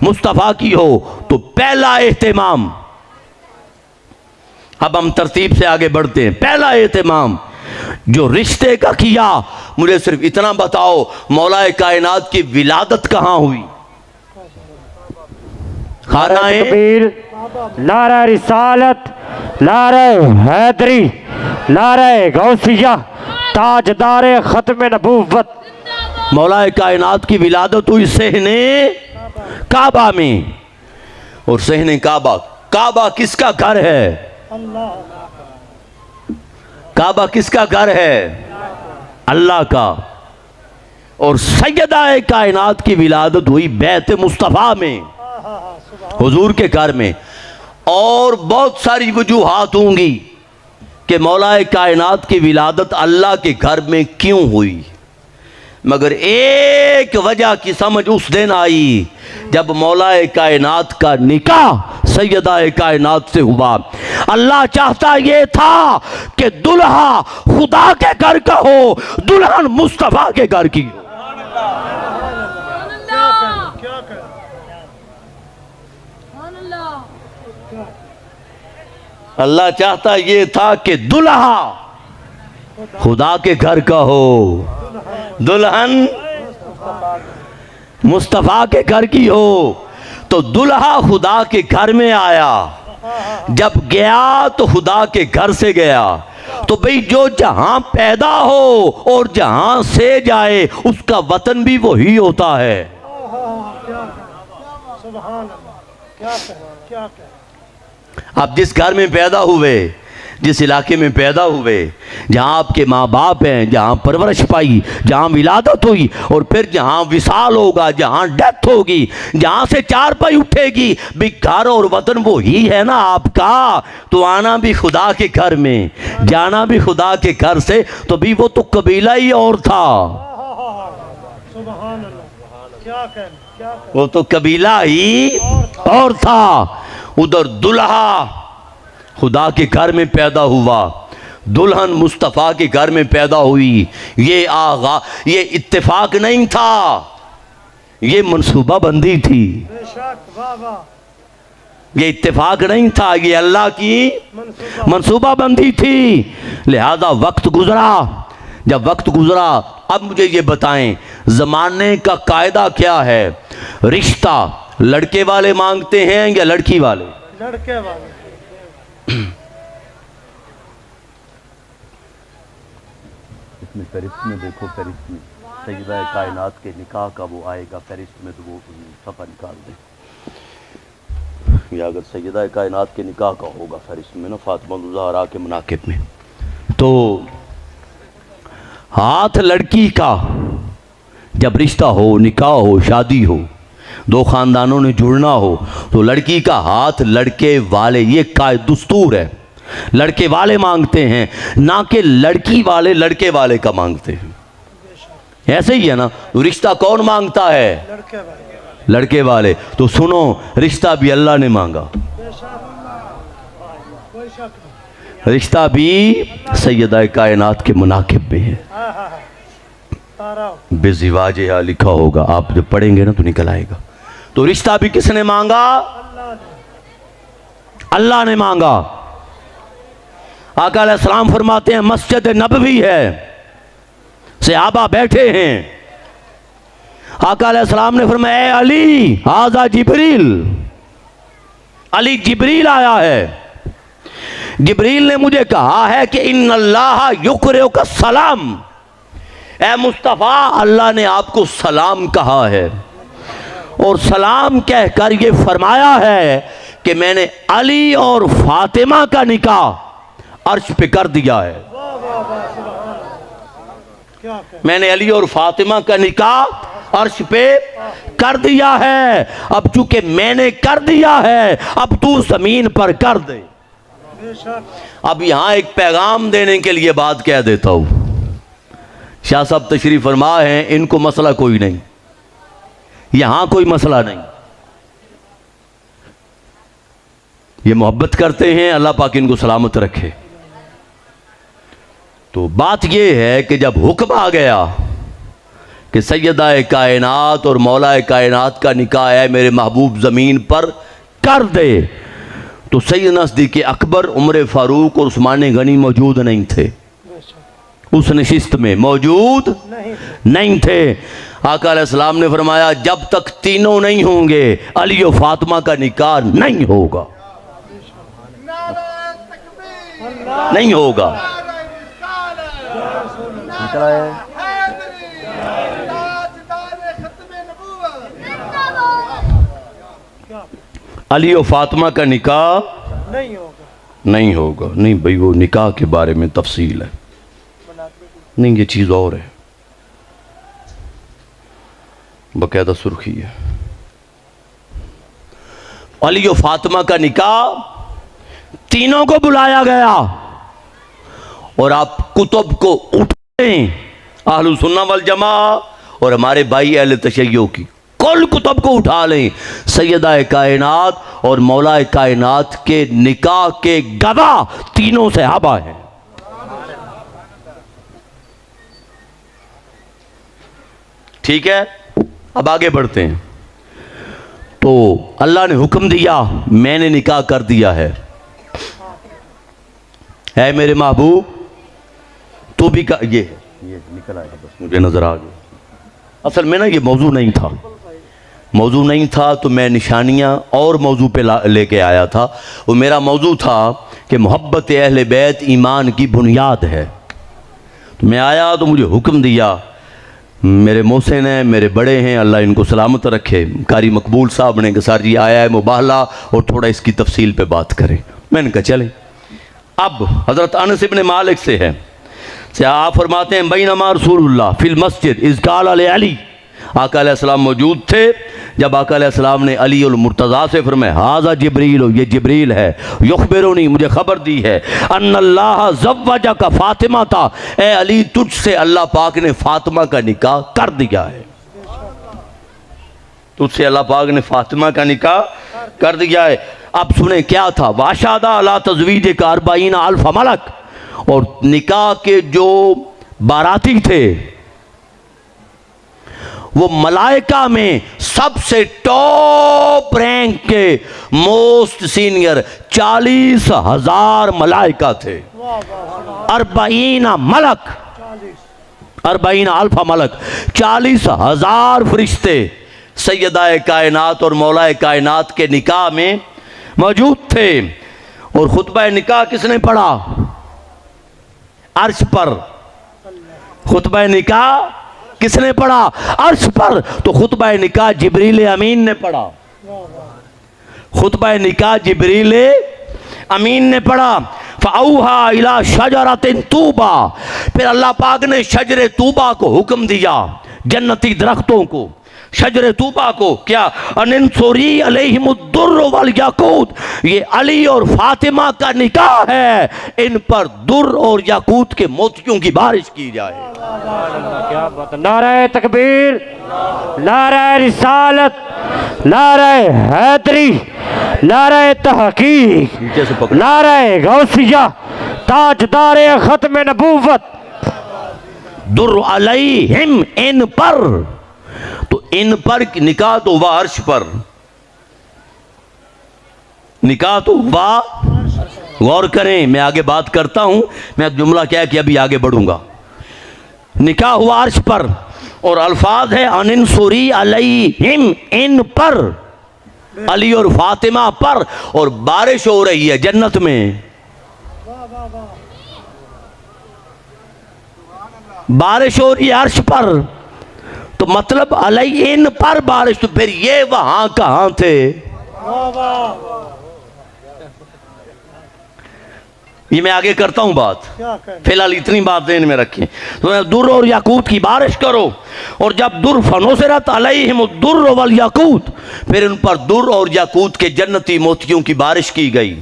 मुस्तफ़ा की हो। तो पहला एहतिमाम, अब हम तरतीब से आगे बढ़ते हैं। पहला एहतिमाम जो रिश्ते का किया, मुझे सिर्फ इतना बताओ, मौलाए कायनात की विलादत कहाँ हुई? खानाए तकबीर, नारा रिसालत, नारा हैदरी, नारा गौसिया, ताजदार खत्म नबूवत। मौलाए कायनात की विलादत हुई सहने काबा में। और सहने काबा, काबा किसका घर है? अल्लाह काबा किसका घर है? अल्लाह का। और सैयदाए कायनात की विलादत हुई बैत मुस्तफ़ा में, हुजूर के घर में। और बहुत सारी वजूहात होंगी कि मौलाए कायनात की विलादत अल्लाह के घर में क्यों हुई, मगर एक वजह की समझ उस दिन आई जब मौलाए कायनात का निकाह सैयदाए कायनात से हुआ। अल्लाह चाहता ये था कि दुल्हा खुदा के घर का हो, दुल्हन मुस्तफ़ा के घर की हो। क्या कर अल्लाह चाहता ये था कि दुल्हा खुदा के घर का हो, दुल्हन मुस्तफ़ा के घर की हो तो दुल्हा खुदा के घर में आया, जब गया तो खुदा के घर से गया। तो भाई जो जहां पैदा हो और जहां से जाए उसका वतन भी वही होता है। क्या कहें, सुभान अल्लाह, क्या कहें, क्या कहें। आप जिस घर में पैदा हुए, जिस इलाके में पैदा हुए, जहाँ आपके माँ बाप हैं, जहाँ परवरिश पाई, जहाँ विलादत हुई और फिर जहाँ विसाल होगा, जहाँ डेथ होगी, जहाँ से चार पाई उठेगी, भी घर और वतन वो ही है ना आपका। तो आना भी खुदा के घर में, जाना भी खुदा के घर से, तो भी वो तो कबीला ही और था। सुभान अल्लाह, क्या कहें, क्या कहें। वो तो कबीला ही और था। उधर दुल्हा खुदा के घर में पैदा हुआ, दुल्हन मुस्तफ़ा के घर में पैदा हुई। ये इत्तेफाक नहीं था, ये मनसूबा बंदी थी। बेशक, वाह वाह, ये इत्तेफाक नहीं था, ये अल्लाह की मनसूबा बंदी थी। लिहाजा वक्त गुजरा, जब वक्त गुजरा, अब मुझे ये बताएं ज़माने का कायदा क्या है? रिश्ता लड़के वाले मांगते हैं या लड़की वाले? लड़के वाले। इसमें फहरिस्त में देखो, फहरिस्त में सैयदा कायनात के निकाह का वो आएगा फहरिस्त में, तो वो सफ़ा निकाल दें। या अगर सैयदा कायनात के निकाह का होगा फहरिस्त में ना, फातिमा ज़हरा के मनाकिब में, तो हाथ लड़की का जब रिश्ता हो, निकाह हो, शादी हो, दो ख़ानदानों ने जुड़ना हो, तो लड़की का हाथ लड़के वाले, ये दस्तूर है, लड़के वाले मांगते हैं, ना कि लड़की वाले लड़के वाले का मांगते हैं। ऐसे ही है ना, तो रिश्ता कौन मांगता है? लड़के वाले। लड़के वाले। तो सुनो, रिश्ता भी अल्लाह ने मांगा, बेशक, कोई शक नहीं। रिश्ता भी सैयदा कायनात के मुनाकिब में है। हाँ हाँ हाँ, तारा बेज़िवाज या लिखा होगा, आप जब पढ़ेंगे ना तो निकल आएगा। तो रिश्ता भी किसने मांगा? अल्लाह ने। अल्लाह ने मांगा। आका अलैहिस्सलाम फरमाते हैं मस्जिद नबवी है, सहाबा बैठे हैं, आका अलैहिस्सलाम ने फरमाया ए अली हाजा जिब्रील, अली जिब्रील आया है। जिब्रील ने मुझे कहा है कि इन्नल्लाह युक़रिउका सलाम, ए मुस्तफ़ा अल्लाह ने आपको सलाम कहा है, और सलाम कहकर ये फरमाया है कि मैंने अली और फातिमा का निकाह अर्श पे कर दिया है। वाह वाह वाह, सुभान अल्लाह, क्या कहें। मैंने अली और फातिमा का निकाह अर्श पे कर दिया है। अब चूंकि मैंने कर दिया है, अब तू जमीन पर कर दे। बेशक, अब यहां एक पैगाम देने के लिए बात कह देता हूं। शाह साहब तशरीफ फरमा है, इनको मसला कोई नहीं, यहां कोई मसला नहीं, ये मोहब्बत करते हैं, अल्लाह पाक इनको सलामत रखे। तो बात यह है कि जब हुक्म आ गया कि सैयदा कायनात और मौला कायनात का निकाह है मेरे महबूब ज़मीन पर कर दे, तो सैयदना सिद्दीक़ अकबर, उमर फ़ारूक और उस्मान गनी मौजूद नहीं थे, बेशक उस नशिस्त में मौजूद नहीं थे। आका अलैहिस्सलाम ने फरमाया जब तक तीनों नहीं होंगे अली और फातिमा का निकाह नहीं होगा, नहीं होगा। निकला है अली और फातिमा का निकाह नहीं होगा। नहीं होगा। नहीं भाई, वो निकाह के बारे में तफसील है, नहीं ये चीज़ और है, बकायदा सुर्खी है। अली और फातिमा का निकाह तीनों को बुलाया गया, और आप कुतुब को उठाएं, अहलुस सुन्नह वल जमा और हमारे भाई अहले तशय्युअ की कुल कुतुब को उठा लें, सैयदा कायनात और मौला कायनात के निकाह के गवाह तीनों सहाबा हैं। ठीक है, अब आगे बढ़ते हैं। तो अल्लाह ने हुक्म दिया, मैंने निकाह कर दिया है मेरे महबूब तू भी का ये निकल आया, बस मुझे नजर आ गया। असल में ना ये मौजू नहीं था, मौजू नहीं था तो मैं निशानियाँ और मौजू पे लेके आया था। वो मेरा मौजू था कि मोहब्बत अहले बैत ईमान की बुनियाद है। तो मैं आया तो मुझे हुक्म दिया, मेरे मोहसिन हैं, मेरे बड़े हैं, अल्लाह इनको सलामत रखे, कारी मकबूल साहब ने कि सर जी आया है मुबाहला और थोड़ा इसकी तफसील पे बात करें। मैंने कहा चले। अब हज़रत अनस इब्न मालिक से है, आप फरमाते हैं बैनमा रसूलुल्लाह फिल मस्जिद इज़ क़ाल अली, आका अलैहिस्सलाम मौजूद थे जब आका अलैहिस्सलाम ने अली और मुर्तज़ा से फरमाया हाज़ा जिब्रील, ये जिब्रील है, युखबिरुनी, मुझे खबर दी है, अन्नल्लाह ज़व्वजका फातिमा था, ए अली तुझसे अल्लाह पाक ने फातिमा का निकाह कर दिया है, तुझसे अल्लाह पाक ने फातिमा का निकाह कर दिया है। अब सुने क्या था, वाशादा अला तज़वीज का 40 अल्फ मलक, और निकाह के जो बाराती थे वो मलाइका में सबसे टॉप रैंक के मोस्ट सीनियर 40,000 मलाइका थे। 40 मलक, 40 अल्फा मलक, 40,000 फरिश्ते सैयदा कायनात और मौलाए कायनात के निकाह में मौजूद थे। और खुतबा निकाह किसने पढ़ा? अर्श पर। खुतबा निकाह किसने पढ़ा? अर्श पर। तो खुतबा निकाह जिब्रील अमीन ने पढ़ा, खुतबा निकाह जिब्रील अमीन ने पढ़ा। फ़अौहा इला शजरतिन तूबा, फिर अल्लाह पाक ने शजरे तूबा को हुक्म दिया, जन्नती दरख्तों को, शजरे तूबा को, क्या अनंसुरी अलैहिमुद्दुर्र वल याकूत, ये अली और फातिमा का निकाह है, इन पर दुर्र और याकूत के मोतियों की बारिश की जाए। क्या बात, नारे तकबीर, नारे रिसालत, नारे हैदरी, नारे तहकीक, नारे गौसिया, ताजदारे खत्म नबूवत, दुर्र अलैहिम, इन पर, तो इन पर निकाह तो हुआ अर्श पर, निकाह तो हुआ, गौर करें, मैं आगे बात करता हूं, मैं जुमला क्या है कि अभी आगे बढ़ूंगा। निकाह हुआ अर्श पर और अल्फाज है अनंसुरी अलैहिम, इन पर, अली और फातिमा पर, और बारिश हो रही है जन्नत में, बारिश हो रही है अर्श पर, तो मतलब अलई इन पर बारिश, तो फिर ये वहां कहां थे? ये मैं आगे करता हूं बात, फिलहाल इतनी बात ध्यान में रखें। तो दुर्र और याकूत की बारिश करो, और जब दुर्र फनोसरत अलैहिम दुर्र वल याकूत, फिर उन पर दुर्र और याकूत के जन्नती मोतियों की बारिश की गई,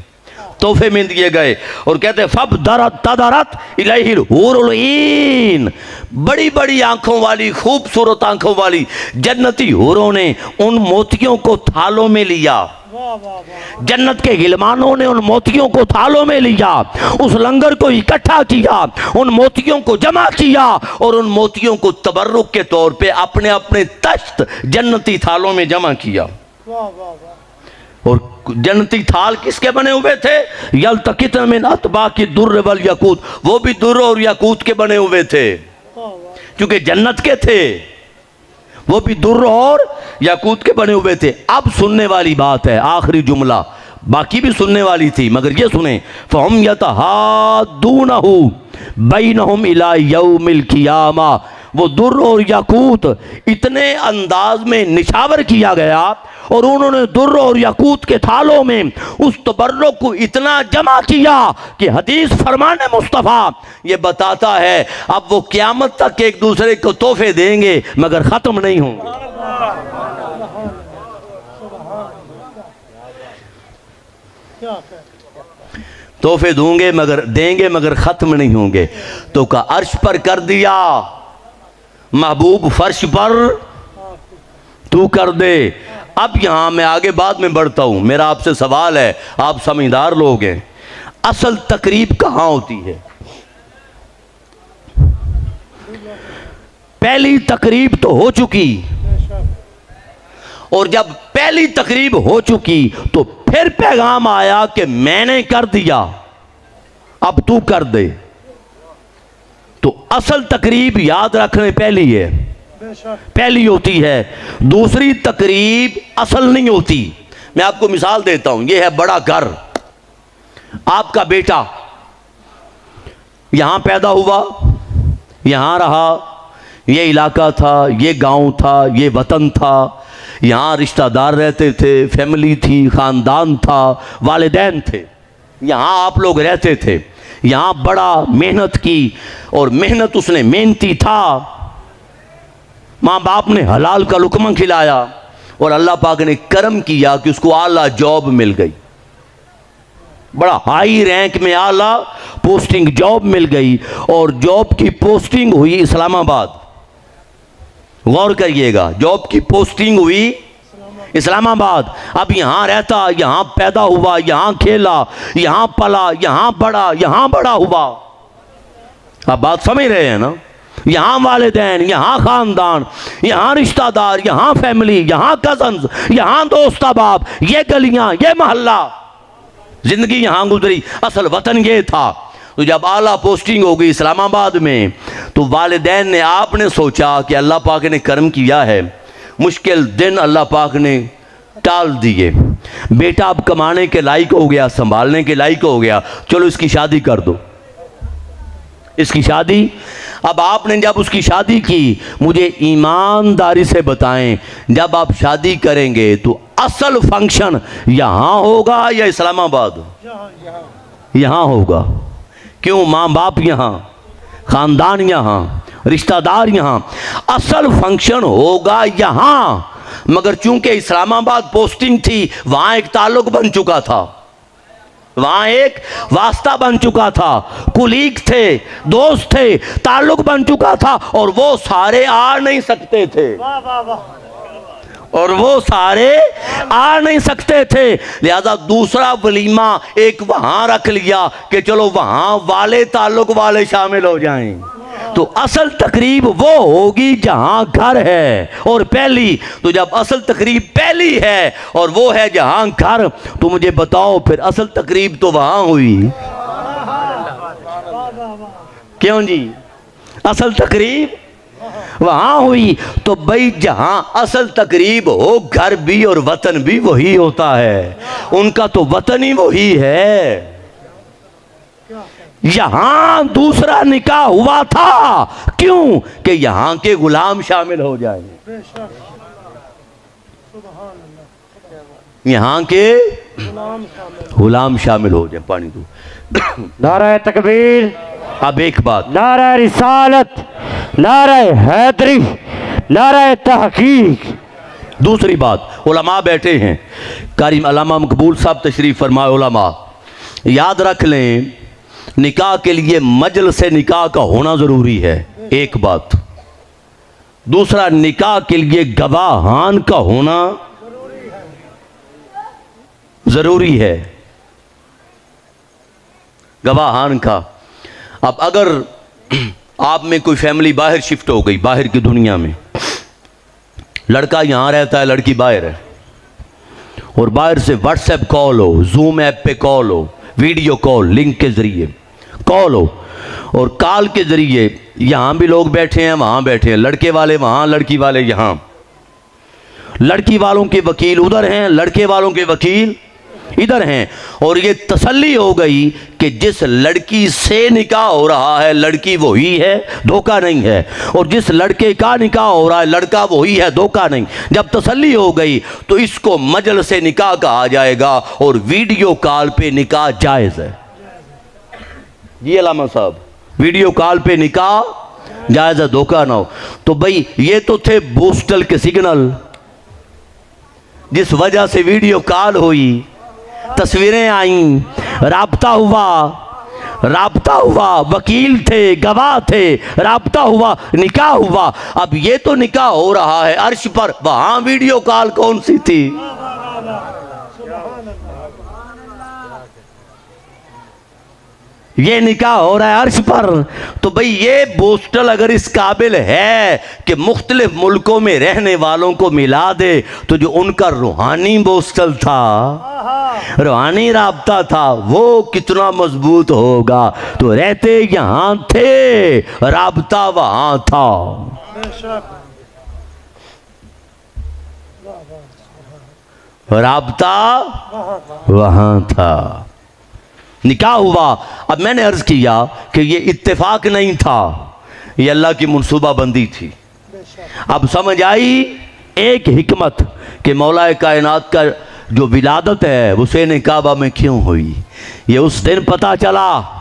तोहफे में दिए गए। और कहते फब दरत तदरत इलैहिल हूरुल ईन, बड़ी बड़ी आंखों वाली, खूबसूरत आंखों वाली जन्नती हूरों ने उन मोतियों को थालों में लिया, जन्नत के गिलमानों ने उन मोतियों को थालों में लिया, उस लंगर को इकट्ठा किया, उन मोतियों को जमा किया, और उन मोतियों को तबर्रुक के तौर पे अपने अपने तश्त जन्नती थालों में जमा किया। और जन्नती थाल किसके बने हुए थे? यल्तकित मिन अतबाकी दुर्र वल याकूत, वो भी दुर्र और याकूत के बने हुए थे, क्योंकि जन्नत के थे, वो भी दुर्र और याकूत के बने हुए थे। अब सुनने वाली बात है, आखिरी जुमला, बाकी भी सुनने वाली थी मगर ये सुने, फहम यतहादूनहु बैनहुम इला यौमिल क़ियामा, वो दुर्र और याकूत इतने अंदाज में निछावर किया गया, और उन्होंने दुर्र और याकूत के थालों में उस तबर्रुक को इतना जमा किया कि हदीस फरमान मुस्तफ़ा ये बताता है अब वो क़यामत तक एक दूसरे को तोहफे देंगे मगर ख़त्म नहीं होंगे। तोहफे दूंगे मगर देंगे मगर ख़त्म नहीं होंगे। तो का अर्श पर कर दिया, महबूब फर्श पर तू कर दे। अब यहां मैं आगे बाद में बढ़ता हूं, मेरा आपसे सवाल है, आप समझदार लोग हैं, असल तकरीब कहां होती है? पहली तकरीब तो हो चुकी, और जब पहली तकरीब हो चुकी तो फिर पैगाम आया कि मैंने कर दिया, अब तू कर दे। तो असल तकरीब याद रखने पहली है, बेशक पहली होती है, दूसरी तकरीब असल नहीं होती। मैं आपको मिसाल देता हूं, यह है बड़ा घर, आपका बेटा यहां पैदा हुआ, यहां रहा, ये इलाका था, ये गांव था, ये वतन था, यहाँ रिश्तेदार रहते थे, फैमिली थी, ख़ानदान था, वालिदैन थे, यहाँ आप लोग रहते थे, यहाँ बड़ा मेहनत की और मेहनत उसने मेहनती था, माँ बाप ने हलाल का लुकमा खिलाया और अल्लाह पाक ने करम किया कि उसको आला जॉब मिल गई, बड़ा हाई रैंक में आला पोस्टिंग जॉब मिल गई और जॉब की पोस्टिंग हुई इस्लामाबाद। गौर करिएगा, जॉब की पोस्टिंग हुई इस्लामाबाद। अब यहाँ रहता, यहाँ पैदा हुआ, यहाँ खेला, यहाँ पला, यहाँ बड़ा हुआ। आप बात समझ रहे हैं ना? यहाँ वालिदैन, यहाँ खानदान, यहाँ रिश्तेदार, यहाँ फैमिली, यहाँ कजन्स, यहाँ दोस्त अहबाब, ये गलियाँ, ये मोहल्ला, जिंदगी यहाँ गुजरी। असल वतन ये था। तो जब आला पोस्टिंग हो गई इस्लामाबाद में, तो वालिदैन ने, आपने सोचा कि अल्लाह पाक ने करम किया है, मुश्किल दिन अल्लाह पाक ने टाल दिए, बेटा अब कमाने के लायक हो गया, संभालने के लायक हो गया, चलो इसकी शादी कर दो, इसकी शादी। अब आपने जब उसकी शादी की, मुझे ईमानदारी से बताएं, जब आप शादी करेंगे तो असल फंक्शन यहाँ होगा या इस्लामाबाद? यहाँ होगा। क्यों? माँ बाप यहाँ, खानदान यहाँ, रिश्तेदार यहाँ, असल फंक्शन होगा यहाँ। मगर चूंकि इस्लामाबाद पोस्टिंग थी, वहाँ एक ताल्लुक बन चुका था, वहाँ एक वास्ता बन चुका था, कुलीग थे, दोस्त थे, ताल्लुक बन चुका था और वो सारे आ नहीं सकते थे, वाह वाह वाह, और वो सारे आ नहीं सकते थे। लिहाजा दूसरा वलीमा एक वहां रख लिया कि चलो वहां वाले ताल्लुक वाले शामिल हो जाएं। तो असल तकरीब वो होगी जहां घर है और पहली। तो जब असल तकरीब पहली है और वो है जहां घर, तो मुझे बताओ फिर असल तकरीब तो वहां हुई। क्यों जी? असल तकरीब वहां हुई। तो भाई जहां असल तकरीब हो, घर भी और वतन भी वही होता है, उनका तो वतन ही वही है। यहां दूसरा निकाह हुआ था, क्यों? कि यहां के गुलाम शामिल हो जाए, बेशक सुभान अल्लाह, यहां के गुलाम शामिल, गुलाम शामिल हो जाए। पानी दो। नारा तकबीर, अब एक बात, नारा रिसालत, नारा हैदरी, नारा तहकीक। दूसरी बात, उलमा बैठे हैं, कारी अल्लामा मकबूल साहब तशरीफ फरमाए। उलमा याद रख लें, निकाह के लिए मजलिस निकाह का होना ज़रूरी है, एक बात। दूसरा, निकाह के लिए गवाहान का होना ज़रूरी है, गवाहान का। अब अगर आप में कोई फैमिली बाहर शिफ्ट हो गई, बाहर की दुनिया में, लड़का यहाँ रहता है, लड़की बाहर है, और बाहर से व्हाट्सएप कॉल हो, जूम ऐप पे कॉल हो, वीडियो कॉल, लिंक के ज़रिए कॉल हो, और कॉल के ज़रिए यहाँ भी लोग बैठे हैं, वहाँ बैठे हैं, लड़के वाले वहाँ, लड़की वाले यहाँ, लड़की वालों के वकील उधर हैं, लड़के वालों के वकील इधर हैं, और ये तसल्ली हो गई कि जिस लड़की से निकाह हो रहा है लड़की वही है, धोखा नहीं है, और जिस लड़के का निकाह हो रहा है लड़का वही है, धोखा नहीं। जब तसल्ली हो गई तो इसको मजलिस निकाह कहा जाएगा और वीडियो कॉल पे निकाह जायज़ है। जी अल्लामा साहब, वीडियो कॉल पे निकाह जायज़ है, धोखा ना हो। तो भाई ये तो थे बूस्टल के सिग्नल, जिस वजह से वीडियो कॉल हुई, तस्वीरें आईं, राब्ता हुआ, वकील थे, गवाह थे, राब्ता हुआ, निकाह हुआ। अब ये तो निकाह हो रहा है अर्श पर, वहां वीडियो कॉल कौन सी थी? ये निकाह हो रहा है अर्श पर। तो भाई ये बोस्टल अगर इस काबिल है कि मुख्तलिफ मुल्कों में रहने वालों को मिला दे, तो जो उनका रूहानी बोस्टल था, रूहानी राब्ता था, वो कितना मजबूत होगा। तो रहते यहाँ थे, राब्ता वहाँ था। बेशक राबता वहाँ था। वहां था, निकाह हुआ। अब मैंने अर्ज किया कि ये इत्तेफाक नहीं था, ये अल्लाह की मनसूबाबंदी थी। बेशक। अब समझ आई एक हिकमत कि मौलाए कायनात का जो विलादत है वो हुसैन काबा में क्यों हुई, ये उस दिन पता चला।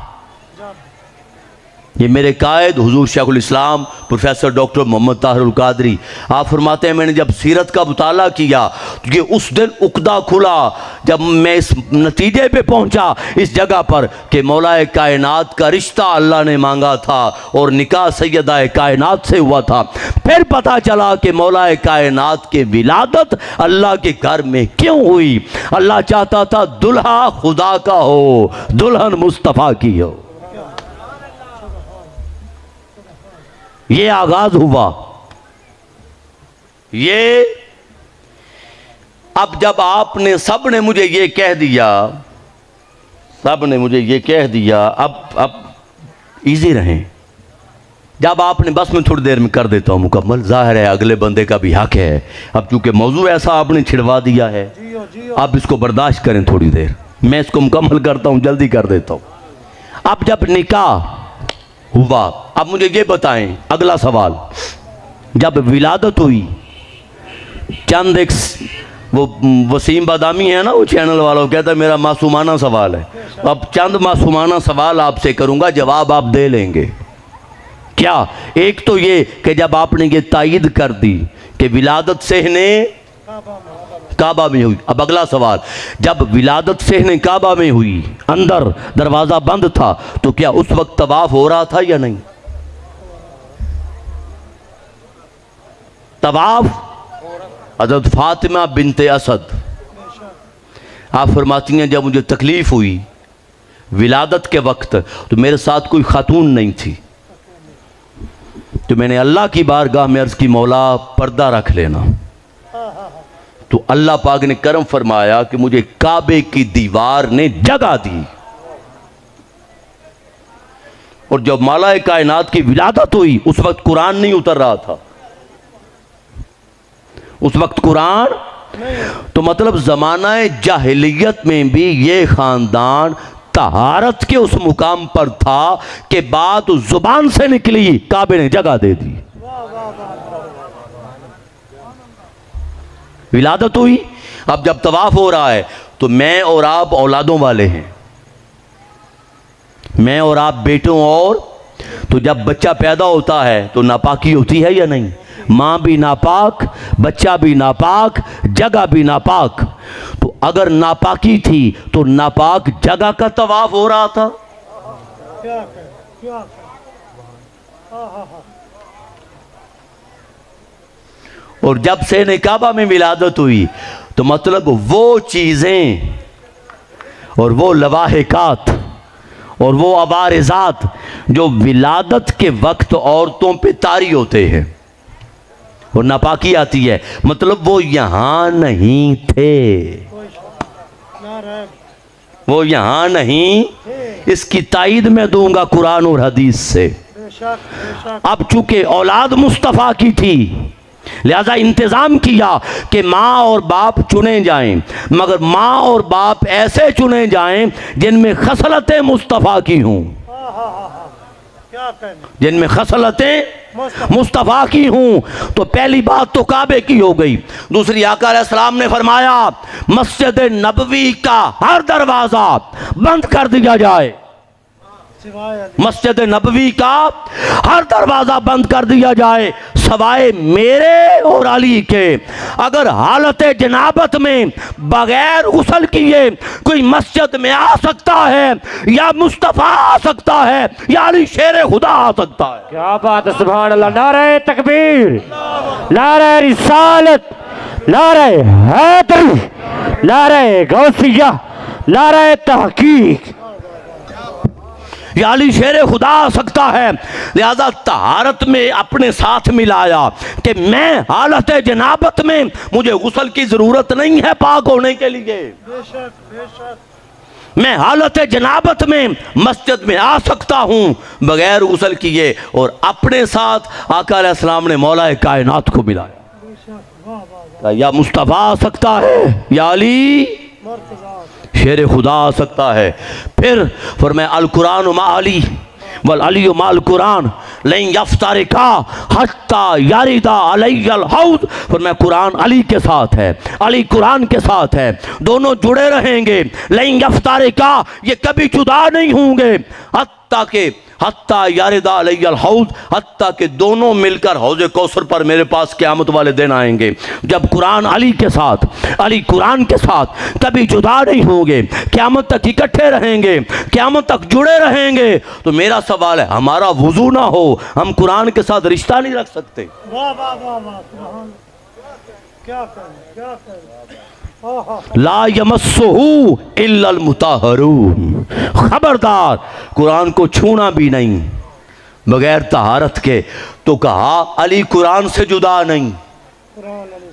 ये मेरे कायद हुजूर शेखुल इस्लाम प्रोफेसर डॉक्टर मोहम्मद ताहिरुल कादरी आप फरमाते हैं, मैंने जब सीरत का मुताला किया तो ये उस दिन उकदा खुला जब मैं इस नतीजे पे पहुंचा इस जगह पर कि मौलाए कायनात का रिश्ता अल्लाह ने मांगा था और निकाह सैयदा कायनात से हुआ था। फिर पता चला कि मौलाए कायनात के विलादत अल्लाह के घर में क्यों हुई। अल्लाह चाहता था दुल्हा खुदा का हो, दुल्हन मुस्तफ़ा की हो। ये आगाज हुआ। ये अब जब आपने सब ने मुझे ये कह दिया, सब ने मुझे ये कह दिया, अब इजी रहें। जब आपने बस मैं थोड़ी देर में कर देता हूं मुकम्मल, जाहिर है अगले बंदे का भी हक है। अब चूंकि मौजू ऐसा आपने छिड़वा दिया है, जियो जियो। आप इसको बर्दाश्त करें थोड़ी देर, मैं इसको मुकम्मल करता हूं, जल्दी कर देता हूं। अब जब निकाह हुआ, अब मुझे ये बताएं अगला सवाल, जब विलादत हुई, चंद एक वो वसीम बादामी है ना वो चैनल वाला, वो कहता है मेरा मासूमाना सवाल है। अब चंद मासूमाना सवाल आपसे करूंगा, जवाब आप दे लेंगे क्या। एक तो ये कि जब आपने ये तायीद कर दी कि विलादत सहने काबा में हुई, अब अगला सवाल, जब विलादत सहने काबा में हुई, अंदर दरवाज़ा बंद था, तो क्या उस वक्त तवाफ हो रहा था या नहीं? तवाफ हज़रत फातिमा बिनते असद आप फरमाती हैं, जब मुझे तकलीफ़ हुई विलादत के वक्त तो मेरे साथ कोई खातून नहीं थी, तो मैंने अल्लाह की बारगाह में अर्ज़ की मौला पर्दा रख लेना। तो अल्लाह पाक ने करम फरमाया कि मुझे काबे की दीवार ने जगह दी। और जब मौलाए कायनात की विलादत हुई उस वक्त कुरान नहीं उतर रहा था, उस वक्त कुरान, तो मतलब ज़माना जाहिलियत में भी ये ख़ानदान तहारत के उस मुकाम पर था कि बात जुबान से निकली, काबे ने जगह दे दी। विलादत हुई, अब जब तवाफ हो रहा है तो मैं और आप औलादों वाले हैं, मैं और आप बेटों, और तो जब बच्चा पैदा होता है तो नापाकी होती है या नहीं? माँ भी नापाक, बच्चा भी नापाक, जगह भी नापाक। तो अगर नापाकी थी तो नापाक जगह का तवाफ हो रहा था। क्या कर, क्या कर। हाँ हाँ हाँ। और जब से काबा में विलादत हुई तो मतलब वो चीज़ें और वो लवाहिकात और वो अवारिजात जो विलादत के वक्त औरतों पे तारी होते हैं और नापाकी आती है, मतलब वो यहाँ नहीं थे, कोई शक ना रहे। वो यहाँ नहीं। इसकी तायीद मैं दूंगा कुरान और हदीस से। बेशक बेशक। अब चूंकि औलाद मुस्तफ़ा की थी लिहाजा इंतज़ाम किया कि माँ और बाप चुने जाएं, मगर माँ और बाप ऐसे चुने जाएं जिनमें खसलतें मुस्तफ़ा की हों, हाँ हाँ हाँ हाँ। क्या कहना। जिनमें खसलतें मुस्तफ़ा। मुस्तफ़ा की हूँ। तो पहली बात तो काबे की हो गई। दूसरी आका अलैहिस्सलाम ने फरमाया मस्जिद नबवी का हर दरवाज़ा बंद कर दिया जाए, सिवाय अली। मस्जिद नबवी का हर दरवाज़ा बंद कर दिया जाए सवाए मेरे और अली के। अगर हालत जनाबत में बगैर गुस्ल किए कोई मस्जिद में आ सकता है, या मुस्तफ़ा आ सकता है, या अली शेर खुदा आ सकता है। क्या बात है, सुभान अल्लाह। नारे तकबीर, नारे रिसालत, नारे हैदरी, नारे गौसिया, नारे तहकीक। या अली शेर खुदा आ सकता है। लिहाजा तहारत में अपने साथ मिलाया कि मैं हालत जनाबत में मुझे गुस्ल की ज़रूरत नहीं है पाक होने के लिए, बेशक बेशक। मैं हालत जनाबत में मस्जिद में आ सकता हूँ बगैर गुस्ल किए। और अपने साथ आका अलैहिस्सलाम ने मौलाए कायनात को मिलाया। बेशक। वाह वाह वाह। कहा, या मुस्तफ़ा आ सकता है या अली मर्तज़ा शेर खुदा आ सकता है। फिर फरमाया अल कुरान मा अली वल अली माल कुरान लइन यफ्तारिका हत्ता यारिदा अलैयल हौद। फरमाया कुरान अली के साथ है, अली कुरान के साथ है, दोनों जुड़े रहेंगे। लइन यफ्तारिका ये कभी जुदा नहीं होंगे हत्ता यारिदा अलैयल हौद, हत्ता के दोनों मिलकर हौज कौसर पर मेरे पास क़यामत वाले दिन आएंगे। जब कुरान अली के साथ, अली कुरान के साथ कभी जुदा नहीं होंगे, क़यामत तक इकट्ठे रहेंगे, क़यामत तक जुड़े रहेंगे। तो मेरा सवाल है, हमारा वुजू ना हो, हम कुरान के साथ रिश्ता नहीं रख सकते? वाह वाह वाह वाह सुभान, क्या करें क्या करें। ला यमस्सुहु इल्लल मुताहरून, खबरदार कुरान को छूना भी नहीं बगैर तहारत के। तो कहा अली कुरान से जुदा नहीं,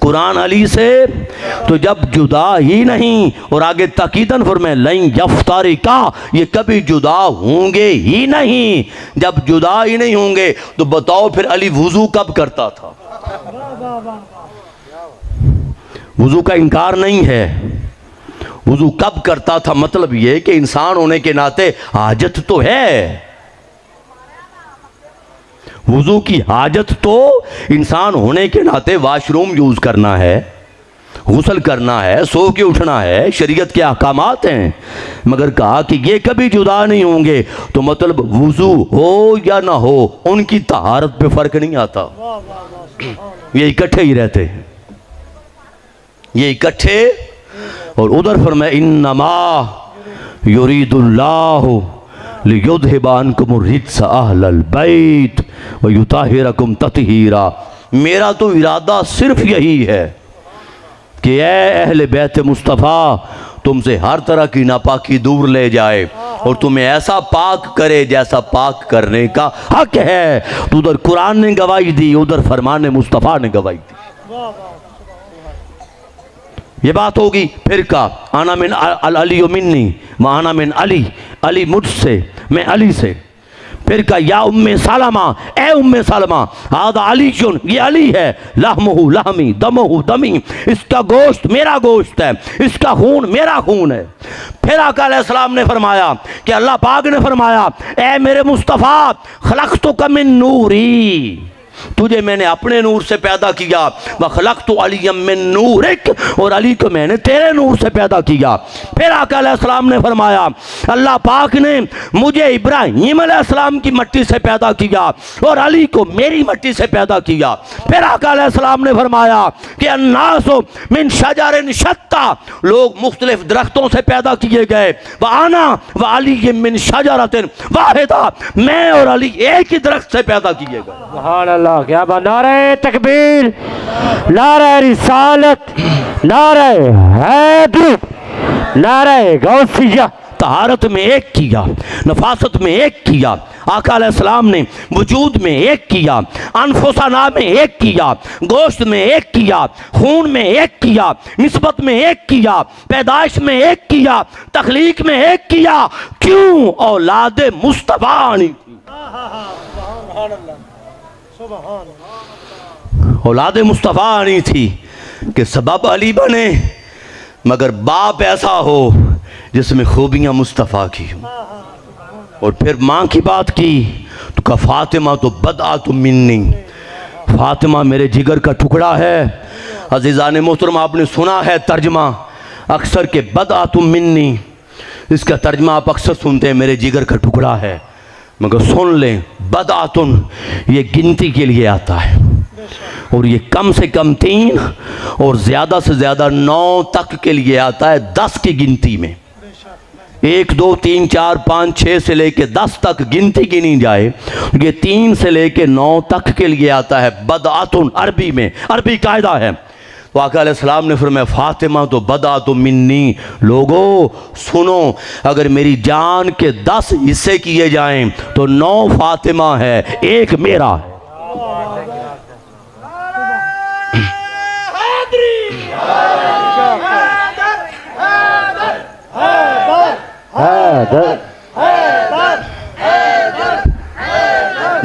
कुरान अली से तो जब जुदा ही नहीं, और आगे ताकीदन फरमाया लइन यफ्तारिका ये कभी जुदा होंगे ही नहीं। जब जुदा ही नहीं होंगे तो बताओ फिर अली वुजू कब करता था? वुजू का इनकार नहीं है, वुजू कब करता था मतलब ये कि इंसान होने के नाते हाजत तो है, वुजू की हाजत तो इंसान होने के नाते वाशरूम यूज करना है, गुस्ल करना है, सो के उठना है, शरीयत के अहकामात हैं। मगर कहा कि ये कभी जुदा नहीं होंगे, तो मतलब वुजू हो या ना हो उनकी तहारत पे फर्क नहीं आता, ये इकट्ठे ही रहते हैं, ये इकट्ठे। और उधर फरमाया इन्नमा युरीदुल्लाहु लियुज़हिबा अन्कुम रिज्स अहलल बैत व युताहिरकुम तत्हीरा। मेरा तो इरादा सिर्फ यही है कि ऐ अहले बैत मुस्तफ़ा तुमसे हर तरह की नापाकी दूर ले जाए और तुम्हें ऐसा पाक करे जैसा पाक करने का हक है। तो उधर कुरान ने गवाही दी, उधर फरमान मुस्तफ़ा ने गवाही दी। ये बात होगी। फिर का आना मिन अल अली मिन्नी व आना मिन अली, अली मुझसे मैं अली से। फिर का या उम्मे सलमा, ए उम्मे सलमा आदा अली चुन, ये अली है, लहमुहु लहमी दमुहु दमी, इसका गोश्त मेरा गोश्त है, इसका खून मेरा खून है। फिर आका अलैहिस्सलाम ने फरमाया कि अल्लाह पाक ने फरमाया ए मेरे मुस्तफ़ा खलक़तुका मिन नूरी, तुझे मैंने अपने नूर से पैदा किया, व खलक़तु अलिय्यम मिन नूरिक, और अली को मैंने तेरे नूर से पैदा किया। फिर आका अलैहिस्सलाम ने फरमाया अल्लाह पाक ने मुझे इब्राहीम अलैहिस्सलाम की मिट्टी से पैदा किया और अली को मेरी मिट्टी से पैदा किया। फिर आका अलैहिस्सलाम ने फरमाया कि अन्नासु मिन शजरिन शत्ता, लोग मुख्तलिफ दरख्तों से पैदा किए गए, व आना व अली मिन शजरतिन वाहिदा, मैं और अली एक ही दरख्त से पैदा किए गए। सुभान अल्लाह, क्या बात। नारे तकबीर, नारे रिसालत, नारे हैदर, नारे गौसिया। तहारत में एक किया, नफासत में एक किया, आका अलैहिस्सलाम ने वजूद में एक किया, अनफुसना में एक किया, गोश्त में एक किया, खून में एक किया, निस्बत में एक किया, पैदाइश में एक किया, तख्लीक में एक किया। क्यों? औलाद मुस्तफ़ा आनी थी, औलाद मुस्तफ़ा आनी थी कि सबब अली बने, मगर बाप ऐसा हो जिसमें खूबियाँ मुस्तफ़ा की हों। और फिर माँ की बात की तो कहा फातिमा तो बदअत मिन्नी, फातिमा मेरे जिगर का टुकड़ा है। अज़ीज़ान मोहतरम, आपने सुना है तर्जमा अक्सर के बदअत मिन्नी, इसका तर्जमा आप अक्सर सुनते हैं मेरे जिगर का टुकड़ा है, मगर सुन लें बदअतुन ये गिनती के लिए आता है, और ये कम से कम 3 और ज़्यादा से ज़्यादा 9 तक के लिए आता है 10 की गिनती में। 1 2 3 4 5 6 से लेके 10 तक गिनती गिनी जाए, ये 3 से लेके 9 तक के लिए आता है बदअतुन, अरबी में, अरबी कायदा है। तो आका अलैहिस्सलाम ने फरमाया फातिमा तो बदअतुन मिन्नी, लोगो सुनो, अगर मेरी जान के 10 हिस्से किए जाएं तो 9 फातिमा है, 1 मेरा है।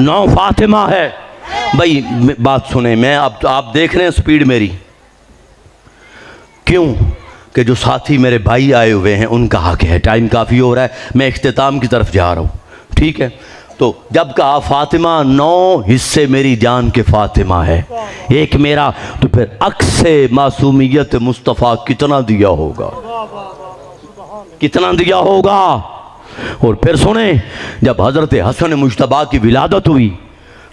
नौ फातिमा है। भाई बात सुने, मैं अब आप देख रहे हैं स्पीड मेरी, क्यों कि जो साथी मेरे भाई आए हुए हैं उनका हक है। टाइम काफ़ी हो रहा है, मैं इख्तिताम की तरफ जा रहा हूँ, ठीक है। तो जब कहा फातिमा 9 हिस्से मेरी जान के फातिमा है, एक मेरा, तो फिर अक्से मासूमियत मुस्तफ़ा कितना दिया होगा, कितना दिया होगा। और फिर सुने, जब हज़रत हसन मुश्तबा की विलादत हुई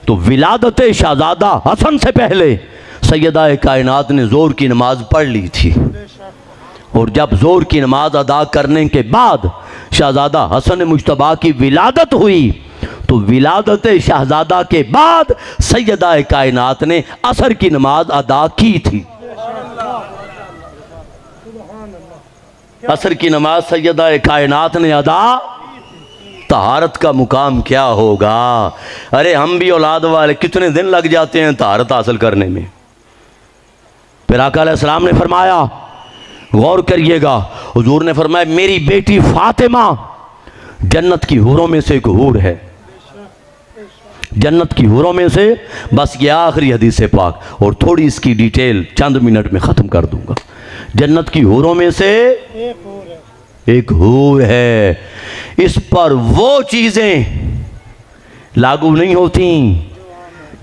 तो विलादत शहज़ादा हसन से पहले सैयदा कायनात ने ज़ोर की नमाज़ पढ़ ली थी। और जब ज़ोर की नमाज अदा करने के बाद शहज़ादा हसन मुश्तबा की विलादत हुई तो विलादत शहज़ादा के बाद सैयदा कायनात ने असर की नमाज अदा की थी। असर की नमाज सैयदा कायनात ने अदा। तहारत का मुकाम क्या होगा। अरे हम भी औलाद वाले कितने दिन लग जाते हैं तहारत हासिल करने में। फिर आका अलैहिस्सलाम ने फरमाया, गौर करिएगा, हुजूर ने फरमाया मेरी बेटी फातिमा जन्नत की हूरों में से एक हूर है, जन्नत की हूरों में से। बस ये आखिरी हदीस पाक, और थोड़ी इसकी डिटेल चंद मिनट में ख़त्म कर दूंगा। जन्नत की हूरों में से एक हूर है। इस पर वो चीज़ें लागू नहीं होती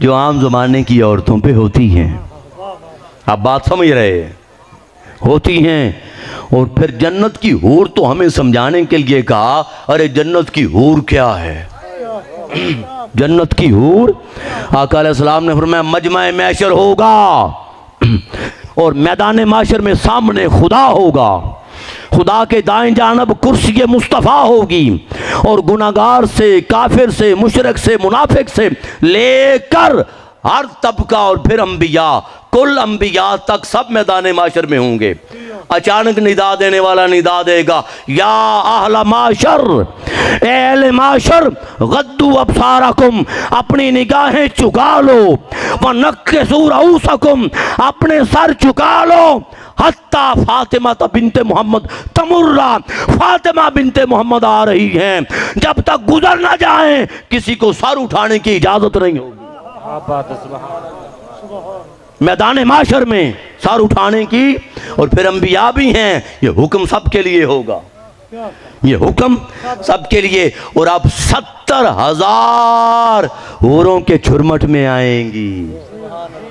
जो आम ज़माने की औरतों पे होती हैं। आप बात समझ रहे हैं, होती हैं। और फिर जन्नत की हूर तो हमें समझाने के लिए कहा, अरे जन्नत की हूर क्या है। जन्नत की हूर, आका अलैहिस्सलाम ने फरमाया मजमा मैशर होगा और मैदान माशर में सामने खुदा होगा, खुदा के दाएं जानब कुर्सी मुस्तफ़ा होगी, और गुनाहगार से, काफिर से, मुशरिक से, मुनाफिक से लेकर हर तबका और फिर अंबिया, कुल अंबिया तक सब मैदान माशर में होंगे। अचानक निदा देने वाला निदा देगा, या अहला माशर, एहले माशर, गद्दू अबसारकुम, अपनी निगाहें चुका लो, व नक्किसू रऊसकुम, अपने सर चुका लो, हत्ता फातिमा बिनते मोहम्मद तमुर्रा, फातिमा बिनते मोहम्मद आ रही हैं, जब तक गुजर ना जाएं किसी को सर उठाने की इजाजत नहीं होगी। मैदान माशर में सर उठाने की, और फिर अंबिया भी हैं, ये हुक्म सबके लिए होगा, ये हुक्म सबके लिए। और अब 70,000 हूरों के छुरमट में आएंगी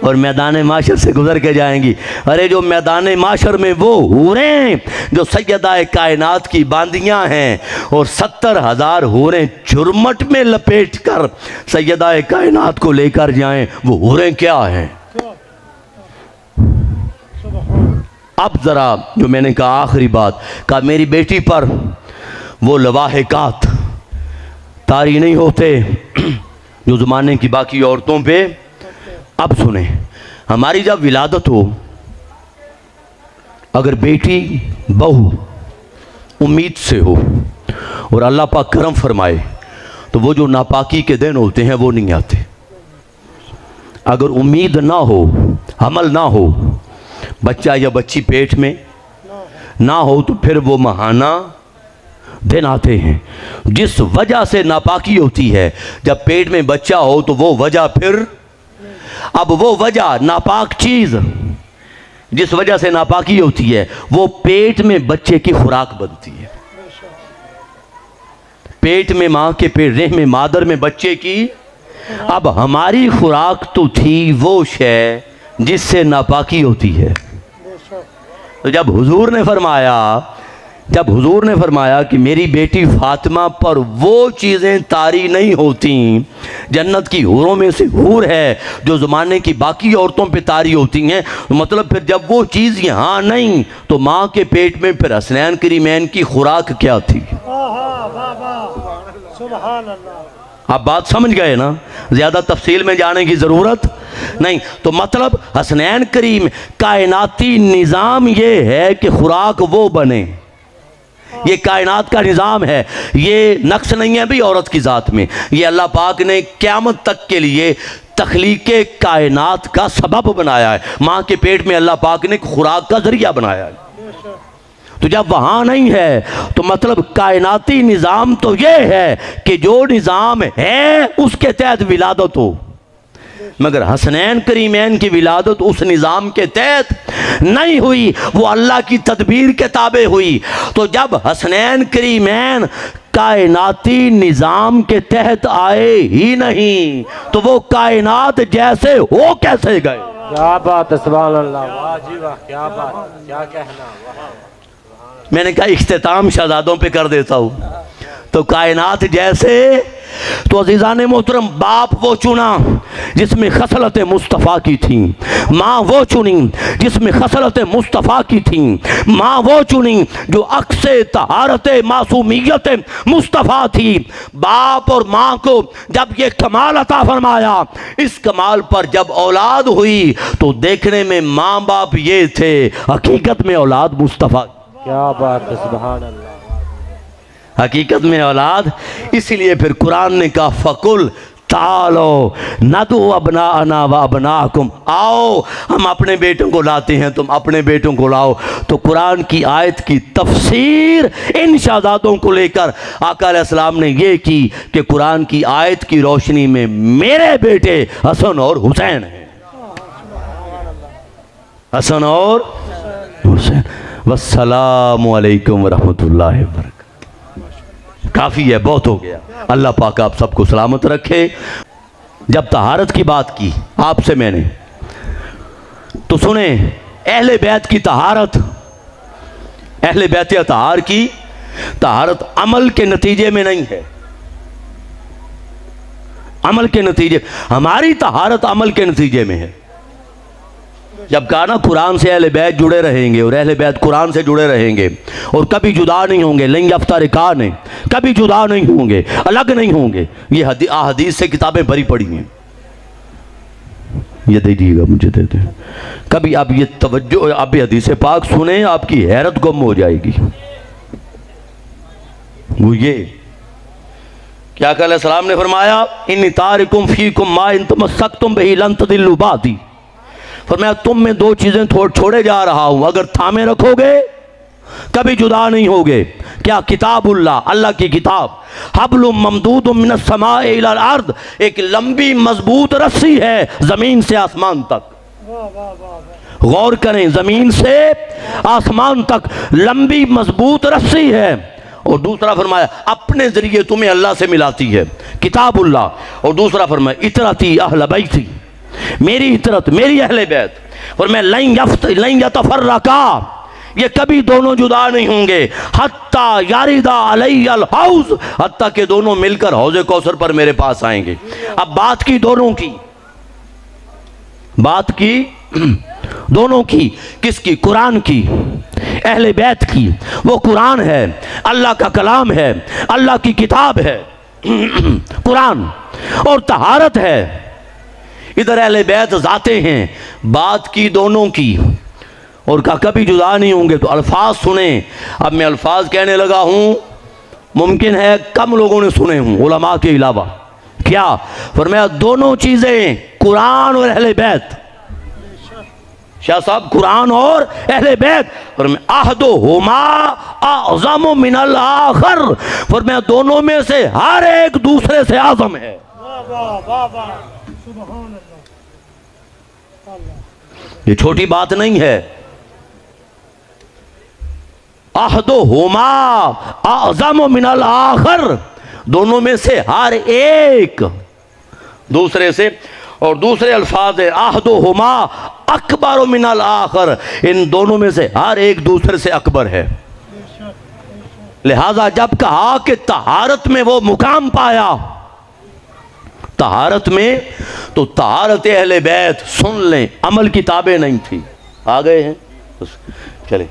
और मैदान माशर से गुजर के जाएंगी। अरे जो मैदान माशर में वो हूरें जो सैयदा कायनात की बांदियां हैं, और 70,000 हूरें छुरमट में लपेट कर सैयदा कायनात को लेकर जाएं, वो हूरें क्या हैं। अब ज़रा जो मैंने कहा आखिरी बात, कहा मेरी बेटी पर वो लवाहिकात तारी नहीं होते जो ज़माने की बाकी औरतों पे। अब सुने, हमारी जब विलादत हो, अगर बेटी बहू उम्मीद से हो और अल्लाह पाक करम फरमाए, तो वो जो नापाकी के दिन होते हैं वो नहीं आते। अगर उम्मीद ना हो, हमल ना हो, बच्चा या बच्ची पेट में ना हो, तो फिर वो महाना दिन आते हैं। जिस वजह से नापाकी होती है, जब पेट में बच्चा हो तो वो वजह फिर, अब वो वजह नापाक चीज़ जिस वजह से नापाकी होती है, वो पेट में बच्चे की खुराक बनती है। पेट में माँ के पेट, रेह में मादर में बच्चे की। अब हमारी खुराक तो थी वो शय जिससे नापाकी होती है। तो जब हुजूर ने फरमाया कि मेरी बेटी फातिमा पर वो चीज़ें तारी नहीं होती, जन्नत की हूरों में से हूर है जो ज़माने की बाकी औरतों पे तारी होती हैं, मतलब फिर जब वो चीज़ यहाँ नहीं, तो माँ के पेट में फिर हसनैन करीमैन की खुराक क्या थी। आप बात समझ गए ना, ज़्यादा तफसील में जाने की ज़रूरत नहीं। तो मतलब हसनैन करीम कायनाती निज़ाम ये है कि खुराक वो बने, ये कायनात का निज़ाम है। ये नक्श नहीं है भी औरत की ज़ात में, ये अल्लाह पाक ने क़यामत तक के लिए तख्लीक़े कायनात का सबब बनाया है। माँ के पेट में अल्लाह पाक ने खुराक का ज़रिया बनाया है। तो जब वहाँ नहीं है, तो मतलब कायनाती निज़ाम तो ये है कि जो निज़ाम है उसके तहत विलादत हो। मगर हसनैन करीमैन की विलादत उस निज़ाम के तहत नहीं हुई, वो अल्लाह की तदबीर के ताबे हुई। तो जब हसनैन करीमैन कायनाती निज़ाम के तहत आए ही नहीं तो वो कायनात जैसे हो कैसे गए? क्या बात है, सुभान अल्लाह, वाह जी वाह, क्या बात, क्या कहना। मैंने कहा इख्तिताम शहजादों पे कर देता हूँ। तो कायनात जैसे, तो अजीज़ान मोहतरम, बाप वो चुना जिसमें खसलत मुस्तफ़ा की थी, माँ वो चुनी जिसमें खसलत मुस्तफ़ा की थी, माँ वो चुनी जो अक्से तहारत मासूमियत मुस्तफ़ा थी। बाप और माँ को जब ये कमाल अता फरमाया, इस कमाल पर जब औलाद हुई तो देखने में माँ बाप ये थे, हकीकत में औलाद मुस्तफ़ा। क्या बात है, सुभान अल्लाह, हकीकत में औलाद। इसलिए फिर कुरान ने कहा फकुल तालो नदु अबना अना व अबनाकुम, आओ हम अपने बेटों को लाते हैं, तुम अपने बेटों को लाओ। तो कुरान की आयत की तफसीर इन शहजादों को लेकर आका अलैहिस्सलाम ने ये की कि कुरान की आयत की रोशनी में मेरे बेटे हसन और हुसैन हैं, हसन और हुसैन। वस्सलामु अलैकुम वरहमतुल्लाहि वबरकातुहू। काफ़ी है, बहुत हो गया। अल्लाह पाक आप सबको सलामत रखे। जब तहारत की बात की आपसे मैंने, तो सुने, अहले बैत की तहारत, अहले बैत अतहार की तहारत अमल के नतीजे में नहीं है, अमल के नतीजे, हमारी तहारत अमल के नतीजे में है। जब कहा ना कुरान से अहले बैत जुड़े रहेंगे और अहले बैत कुरान से जुड़े रहेंगे और कभी जुदा नहीं होंगे, लंग यफ्तारिकान, कभी जुदा नहीं होंगे, अलग नहीं होंगे। ये हदीस से किताबें भरी पड़ी हैं। ये दे दीजिएगा, मुझे दे दे। कभी आप ये तवज्जो, आप ये हदीस पाक सुने, आपकी हैरत गुम हो जाएगी। वो ये क्या कल सलाम ने फरमाया, इन तारिकुम फीकुम मा इन तमस्सक्तुम बिही लन तदिल्लु बादी। फरमाया तुम में दो चीजें छोड़े जा रहा हूं, अगर थामे रखोगे कभी जुदा नहीं होगे। क्या? किताबुल्लाह, अल्लाह की किताब, हब्लुम ममदूदुम मिनस समाए इलल अर्द, एक लंबी मजबूत रस्सी है जमीन से आसमान तक। गौर करें, जमीन से आसमान तक लंबी मजबूत रस्सी है। और दूसरा फरमाया अपने जरिए तुम्हें अल्लाह से मिलाती है, किताबुल्लाह। और दूसरा फरमाया इतरती अहल बैती, मेरी इतरत, मेरी अहले बैत। और मैं लैं यतफर्रका, ये कभी दोनों जुदा नहीं होंगे, हत्ता यारिदा अलैयल हौज, हत्ता के दोनों मिलकर हौज़े कौसर पर मेरे पास आएंगे। अब बात की दोनों की, बात की दोनों की, किसकी? कुरान की, अहले बैत की। वो कुरान है, अल्लाह का कलाम है, अल्लाह की किताब है कुरान, और तहारत है। इधर अहले बैत जाते हैं, बात की दोनों की, और का कभी जुदा नहीं होंगे। तो अल्फाज सुने। अब मैं अल्फाज कहने लगा हूं, मुमकिन है कम लोगों ने सुने हों उलमा के अलावा। क्या फरमाया? दोनों चीजें, कुरान और अहले बैत। शाह साहब, कुरान और अहले बैत। फरमाया आहदो हुमा आज़म मिनल आखर, फरमाया दोनों में से हर एक दूसरे से आज़म है। ये छोटी बात नहीं है। अहदो हुमा आज़म मिनल आखर, दोनों में से हर एक दूसरे से। और दूसरे अल्फाज है अहदो हुमा अकबर मिनल आखर, इन दोनों में से हर एक दूसरे से अकबर है। लिहाजा जब कहा कि तहारत में वो मुकाम पाया, तहारत में, तो तहारत अहले बैत सुन लें, अमल किताबें नहीं थी। आ गए हैं, चले।